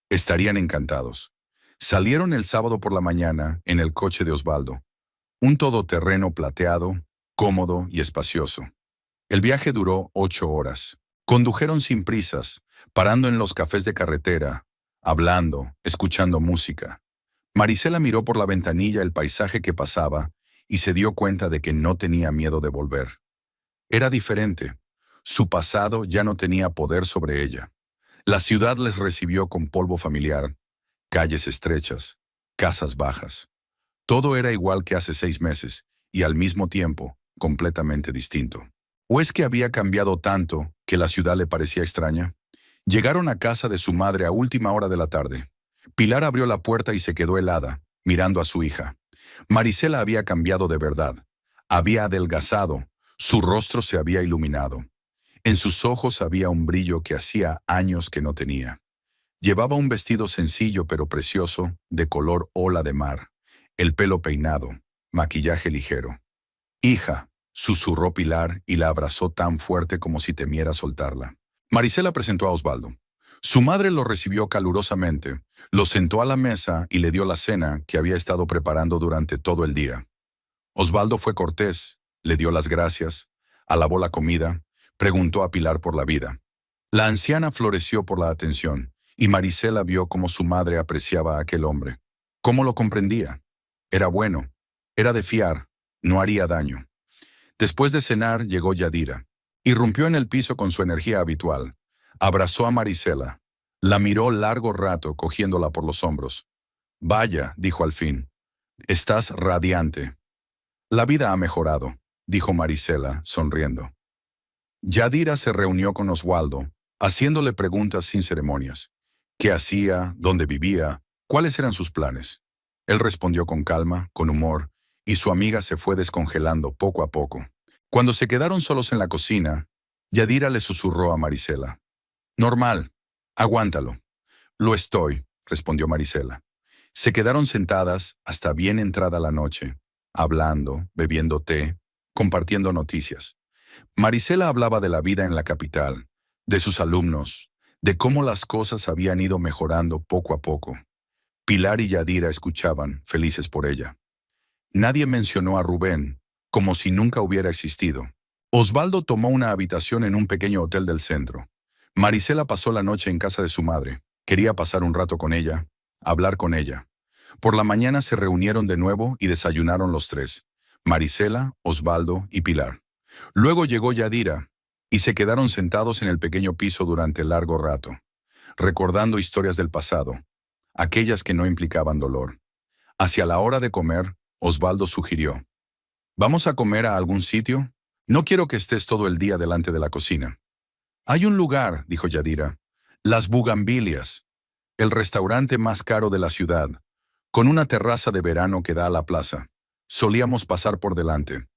Estarían encantados. Salieron el sábado por la mañana en el coche de Osvaldo. Un todoterreno plateado, cómodo y espacioso. El viaje duró 8 horas. Condujeron sin prisas, parando en los cafés de carretera, hablando, escuchando música. Marisela miró por la ventanilla el paisaje que pasaba y se dio cuenta de que no tenía miedo de volver. Era diferente. Su pasado ya no tenía poder sobre ella. La ciudad les recibió con polvo familiar, calles estrechas, casas bajas. Todo era igual que hace 6 meses y al mismo tiempo completamente distinto. ¿O es que había cambiado tanto que la ciudad le parecía extraña? Llegaron a casa de su madre a última hora de la tarde. Pilar abrió la puerta y se quedó helada, mirando a su hija. Marisela había cambiado de verdad. Había adelgazado, su rostro se había iluminado. En sus ojos había un brillo que hacía años que no tenía. Llevaba un vestido sencillo pero precioso, de color ola de mar, el pelo peinado, maquillaje ligero. «Hija», susurró Pilar y la abrazó tan fuerte como si temiera soltarla. Marisela presentó a Osvaldo. Su madre lo recibió calurosamente, lo sentó a la mesa y le dio la cena que había estado preparando durante todo el día. Osvaldo fue cortés, le dio las gracias, alabó la comida, preguntó a Pilar por la vida. La anciana floreció por la atención, y Marisela vio cómo su madre apreciaba a aquel hombre. Cómo lo comprendía. Era bueno, era de fiar, no haría daño. Después de cenar llegó Yadira. Irrumpió en el piso con su energía habitual. Abrazó a Marisela. La miró largo rato cogiéndola por los hombros. «Vaya», dijo al fin, «estás radiante». «La vida ha mejorado», dijo Marisela, sonriendo. Yadira se reunió con Osvaldo, haciéndole preguntas sin ceremonias. ¿Qué hacía? ¿Dónde vivía? ¿Cuáles eran sus planes? Él respondió con calma, con humor, y su amiga se fue descongelando poco a poco. Cuando se quedaron solos en la cocina, Yadira le susurró a Marisela. «Normal. Aguántalo». «Lo estoy», respondió Marisela. Se quedaron sentadas hasta bien entrada la noche, hablando, bebiendo té, compartiendo noticias. Marisela hablaba de la vida en la capital, de sus alumnos, de cómo las cosas habían ido mejorando poco a poco. Pilar y Yadira escuchaban, felices por ella. Nadie mencionó a Rubén, como si nunca hubiera existido. Osvaldo tomó una habitación en un pequeño hotel del centro. Marisela pasó la noche en casa de su madre. Quería pasar un rato con ella, hablar con ella. Por la mañana se reunieron de nuevo y desayunaron los tres, Marisela, Osvaldo y Pilar. Luego llegó Yadira, y se quedaron sentados en el pequeño piso durante largo rato, recordando historias del pasado, aquellas que no implicaban dolor. Hacia la hora de comer, Osvaldo sugirió: «¿Vamos a comer a algún sitio? No quiero que estés todo el día delante de la cocina». «Hay un lugar», dijo Yadira, «Las Bugambilias, el restaurante más caro de la ciudad, con una terraza de verano que da a la plaza. Solíamos pasar por delante».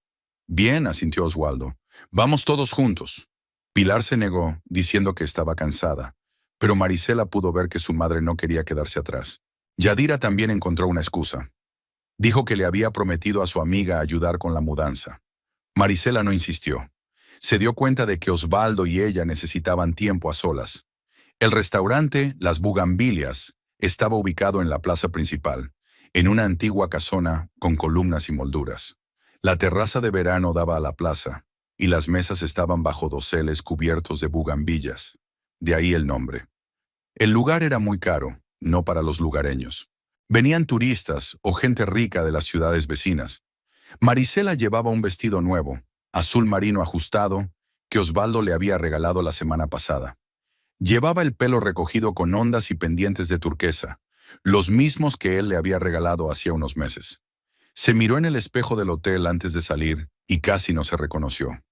«Bien», asintió Osvaldo. «Vamos todos juntos». Pilar se negó, diciendo que estaba cansada, pero Marisela pudo ver que su madre no quería quedarse atrás. Yadira también encontró una excusa. Dijo que le había prometido a su amiga ayudar con la mudanza. Marisela no insistió. Se dio cuenta de que Osvaldo y ella necesitaban tiempo a solas. El restaurante Las Bugambilias estaba ubicado en la plaza principal, en una antigua casona con columnas y molduras. La terraza de verano daba a la plaza, y las mesas estaban bajo doseles cubiertos de bugambillas. De ahí el nombre. El lugar era muy caro, no para los lugareños. Venían turistas o gente rica de las ciudades vecinas. Marisela llevaba un vestido nuevo, azul marino ajustado, que Osvaldo le había regalado la semana pasada. Llevaba el pelo recogido con ondas y pendientes de turquesa, los mismos que él le había regalado hacía unos meses. Se miró en el espejo del hotel antes de salir y casi no se reconoció.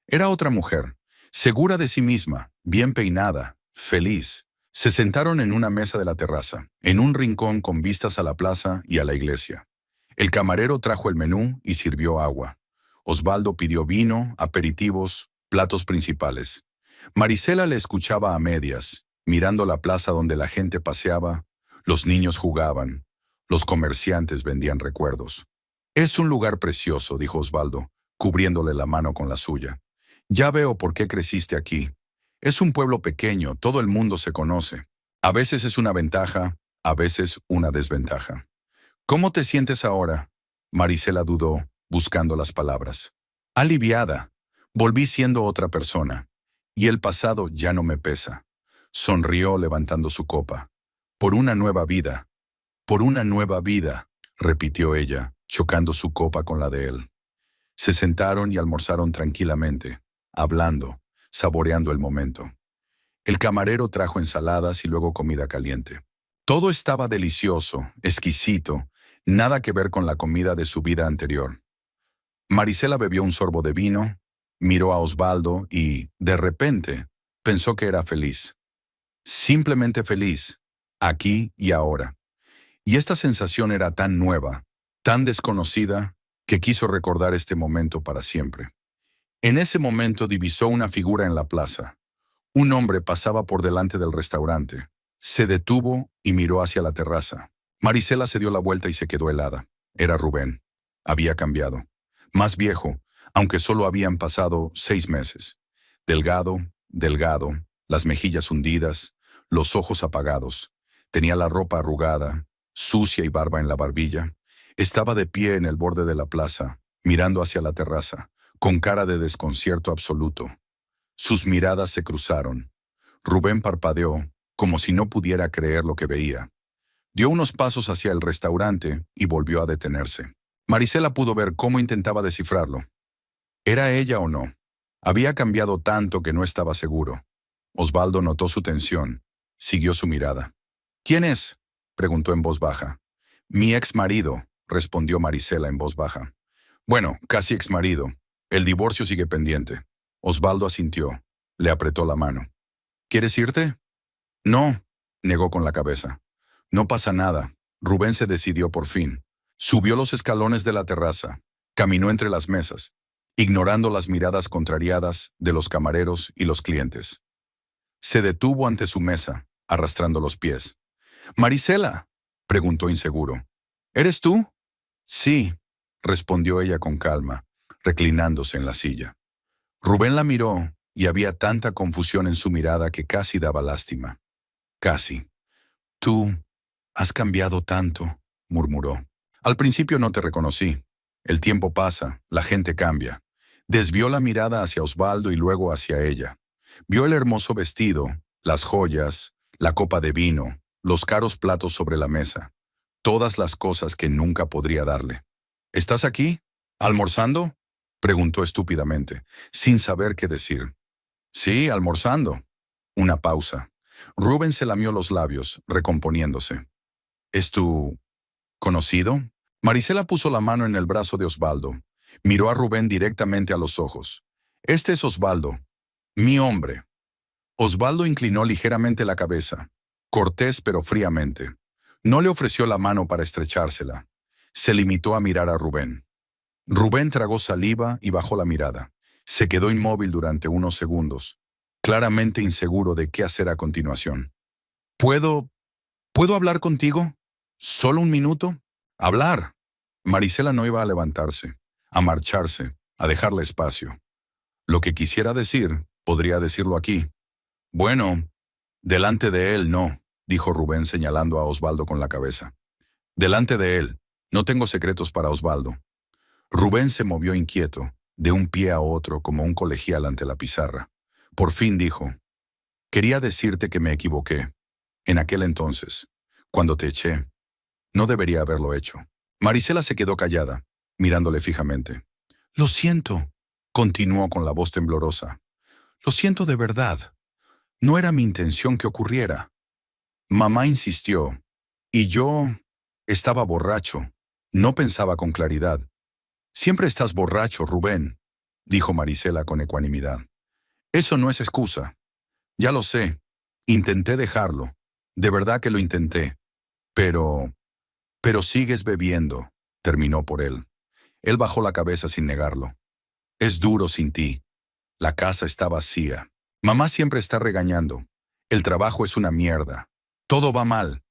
Era otra mujer, segura de sí misma, bien peinada, feliz. Se sentaron en una mesa de la terraza, en un rincón con vistas a la plaza y a la iglesia. El camarero trajo el menú y sirvió agua. Osvaldo pidió vino, aperitivos, platos principales. Marisela le escuchaba a medias, mirando la plaza donde la gente paseaba, los niños jugaban, los comerciantes vendían recuerdos. «Es un lugar precioso», dijo Osvaldo, cubriéndole la mano con la suya. «Ya veo por qué creciste aquí. Es un pueblo pequeño, todo el mundo se conoce. A veces es una ventaja, a veces una desventaja». «¿Cómo te sientes ahora?», Marisela dudó, buscando las palabras. «Aliviada. Volví siendo otra persona. Y el pasado ya no me pesa». Sonrió levantando su copa. «Por una nueva vida. Por una nueva vida», repitió ella, chocando su copa con la de él. Se sentaron y almorzaron tranquilamente, hablando, saboreando el momento. El camarero trajo ensaladas y luego comida caliente. Todo estaba delicioso, exquisito, nada que ver con la comida de su vida anterior. Marisela bebió un sorbo de vino, miró a Osvaldo y, de repente, pensó que era feliz. Simplemente feliz, aquí y ahora. Y esta sensación era tan nueva, tan desconocida, que quiso recordar este momento para siempre. En ese momento divisó una figura en la plaza. Un hombre pasaba por delante del restaurante. Se detuvo y miró hacia la terraza. Marisela se dio la vuelta y se quedó helada. Era Rubén. Había cambiado. Más viejo, aunque solo habían pasado 6 meses. Delgado, delgado, las mejillas hundidas, los ojos apagados. Tenía la ropa arrugada, sucia y barba en la barbilla. Estaba de pie en el borde de la plaza, mirando hacia la terraza, con cara de desconcierto absoluto. Sus miradas se cruzaron. Rubén parpadeó, como si no pudiera creer lo que veía. Dio unos pasos hacia el restaurante y volvió a detenerse. Marisela pudo ver cómo intentaba descifrarlo. ¿Era ella o no? Había cambiado tanto que no estaba seguro. Osvaldo notó su tensión. Siguió su mirada. ¿Quién es?, preguntó en voz baja. Mi ex marido, respondió Marisela en voz baja. Bueno, casi ex marido. El divorcio sigue pendiente. Osvaldo asintió. Le apretó la mano. ¿Quieres irte? No, negó con la cabeza. No pasa nada. Rubén se decidió por fin. Subió los escalones de la terraza. Caminó entre las mesas, ignorando las miradas contrariadas de los camareros y los clientes. Se detuvo ante su mesa, arrastrando los pies. «Marisela», preguntó inseguro. «¿Eres tú?» «Sí», respondió ella con calma, reclinándose en la silla. Rubén la miró y había tanta confusión en su mirada que casi daba lástima. Casi. «Tú has cambiado tanto», murmuró. «Al principio no te reconocí. El tiempo pasa, la gente cambia». Desvió la mirada hacia Osvaldo y luego hacia ella. Vio el hermoso vestido, las joyas, la copa de vino, los caros platos sobre la mesa. Todas las cosas que nunca podría darle. «¿Estás aquí? ¿Almorzando?», preguntó estúpidamente, sin saber qué decir. «Sí, almorzando». Una pausa. Rubén se lamió los labios, recomponiéndose. «¿Es tu conocido?». Marisela puso la mano en el brazo de Osvaldo. Miró a Rubén directamente a los ojos. «Este es Osvaldo, mi hombre». Osvaldo inclinó ligeramente la cabeza, cortés pero fríamente. No le ofreció la mano para estrechársela. Se limitó a mirar a Rubén. Rubén tragó saliva y bajó la mirada. Se quedó inmóvil durante unos segundos, claramente inseguro de qué hacer a continuación. ¿Puedo hablar contigo? ¿Solo un minuto?» «¿Hablar?». Marisela no iba a levantarse, a marcharse, a dejarle espacio. Lo que quisiera decir, podría decirlo aquí. «Bueno, delante de él no», dijo Rubén señalando a Osvaldo con la cabeza. «Delante de él. No tengo secretos para Osvaldo». Rubén se movió inquieto, de un pie a otro como un colegial ante la pizarra. Por fin dijo: «Quería decirte que me equivoqué. En aquel entonces, cuando te eché. No debería haberlo hecho». Marisela se quedó callada, mirándole fijamente. «Lo siento», continuó con la voz temblorosa. «Lo siento de verdad. No era mi intención que ocurriera. Mamá insistió, y yo estaba borracho. No pensaba con claridad». «Siempre estás borracho, Rubén», dijo Marisela con ecuanimidad. «Eso no es excusa. Ya lo sé. Intenté dejarlo. De verdad que lo intenté. Pero sigues bebiendo», terminó por él. Él bajó la cabeza sin negarlo. «Es duro sin ti. La casa está vacía. Mamá siempre está regañando. El trabajo es una mierda. Todo va mal».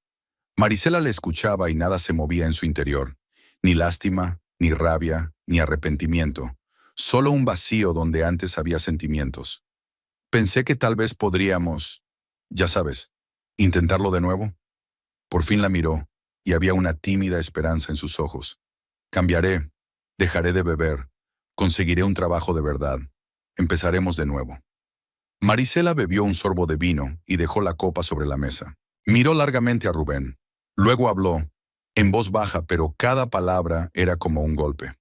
Marisela le escuchaba y nada se movía en su interior. Ni lástima, ni rabia, ni arrepentimiento. Solo un vacío donde antes había sentimientos. «Pensé que tal vez podríamos, ya sabes, intentarlo de nuevo». Por fin la miró, y había una tímida esperanza en sus ojos. «Cambiaré, dejaré de beber, conseguiré un trabajo de verdad. Empezaremos de nuevo». Marisela bebió un sorbo de vino y dejó la copa sobre la mesa. Miró largamente a Rubén. Luego habló, en voz baja, pero cada palabra era como un golpe.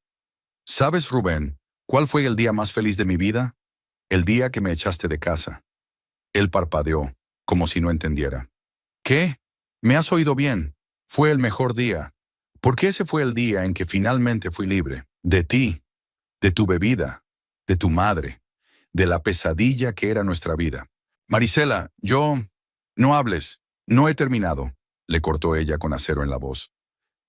«¿Sabes, Rubén, cuál fue el día más feliz de mi vida? El día que me echaste de casa». Él parpadeó, como si no entendiera. «¿Qué? Me has oído bien. Fue el mejor día. Porque ese fue el día en que finalmente fui libre. De ti, de tu bebida, de tu madre, de la pesadilla que era nuestra vida». «Marisela, no hables. No he terminado», le cortó ella con acero en la voz.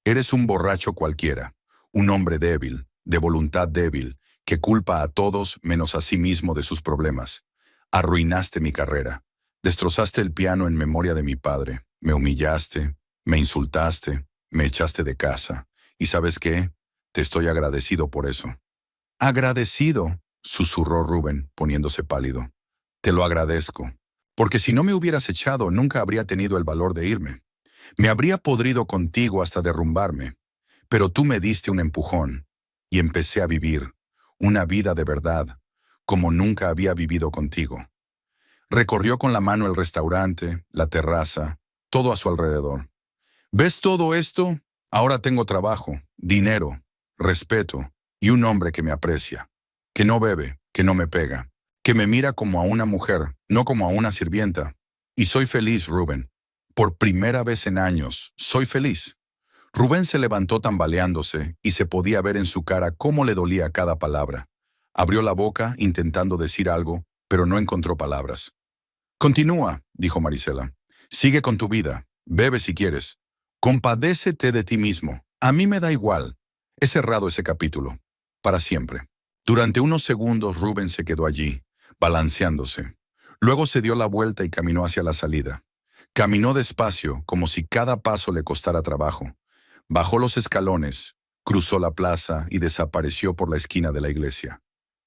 «Eres un borracho cualquiera, un hombre débil, de voluntad débil, que culpa a todos menos a sí mismo de sus problemas. Arruinaste mi carrera. Destrozaste el piano en memoria de mi padre. Me humillaste, me insultaste, me echaste de casa. ¿Y sabes qué? Te estoy agradecido por eso. Agradecido, susurró Rubén, poniéndose pálido. Te lo agradezco, porque si no me hubieras echado, nunca habría tenido el valor de irme. Me habría podrido contigo hasta derrumbarme, pero tú me diste un empujón y empecé a vivir una vida de verdad, como nunca había vivido contigo. Recorrió con la mano el restaurante, la terraza, todo a su alrededor. ¿Ves todo esto? Ahora tengo trabajo, dinero, respeto y un hombre que me aprecia, que no bebe, que no me pega, que me mira como a una mujer, no como a una sirvienta. Y soy feliz, Rubén. Por primera vez en años, soy feliz. Rubén se levantó tambaleándose y se podía ver en su cara cómo le dolía cada palabra. Abrió la boca intentando decir algo, pero no encontró palabras. Continúa, dijo Marisela. Sigue con tu vida. Bebe si quieres. Compadécete de ti mismo. A mí me da igual. He cerrado ese capítulo. Para siempre. Durante unos segundos Rubén se quedó allí, balanceándose. Luego se dio la vuelta y caminó hacia la salida. Caminó despacio, como si cada paso le costara trabajo. Bajó los escalones, cruzó la plaza y desapareció por la esquina de la iglesia.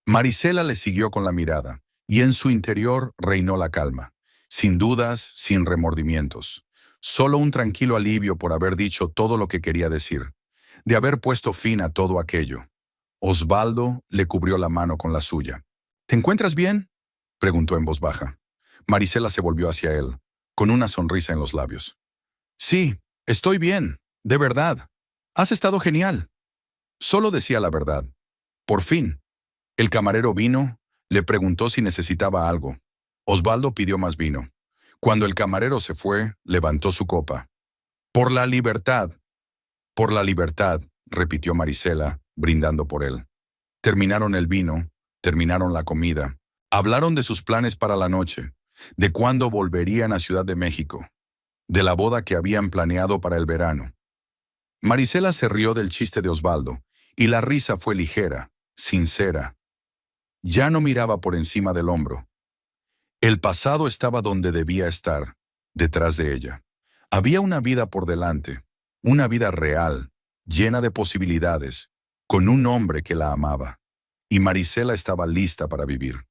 Marisela le siguió con la mirada, y en su interior reinó la calma, sin dudas, sin remordimientos. Solo un tranquilo alivio por haber dicho todo lo que quería decir, de haber puesto fin a todo aquello. Osvaldo le cubrió la mano con la suya. ¿Te encuentras bien?, preguntó en voz baja. Marisela se volvió hacia él, con una sonrisa en los labios. Sí, estoy bien, de verdad. Has estado genial. Solo decía la verdad. Por fin. El camarero vino, le preguntó si necesitaba algo. Osvaldo pidió más vino. Cuando el camarero se fue, levantó su copa. Por la libertad, repitió Marisela, brindando por él. Terminaron el vino, terminaron la comida. Hablaron de sus planes para la noche, de cuándo volverían a Ciudad de México, de la boda que habían planeado para el verano. Marisela se rió del chiste de Osvaldo, y la risa fue ligera, sincera. Ya no miraba por encima del hombro. El pasado estaba donde debía estar, detrás de ella. Había una vida por delante, una vida real, llena de posibilidades, con un hombre que la amaba. Y Marisela estaba lista para vivir.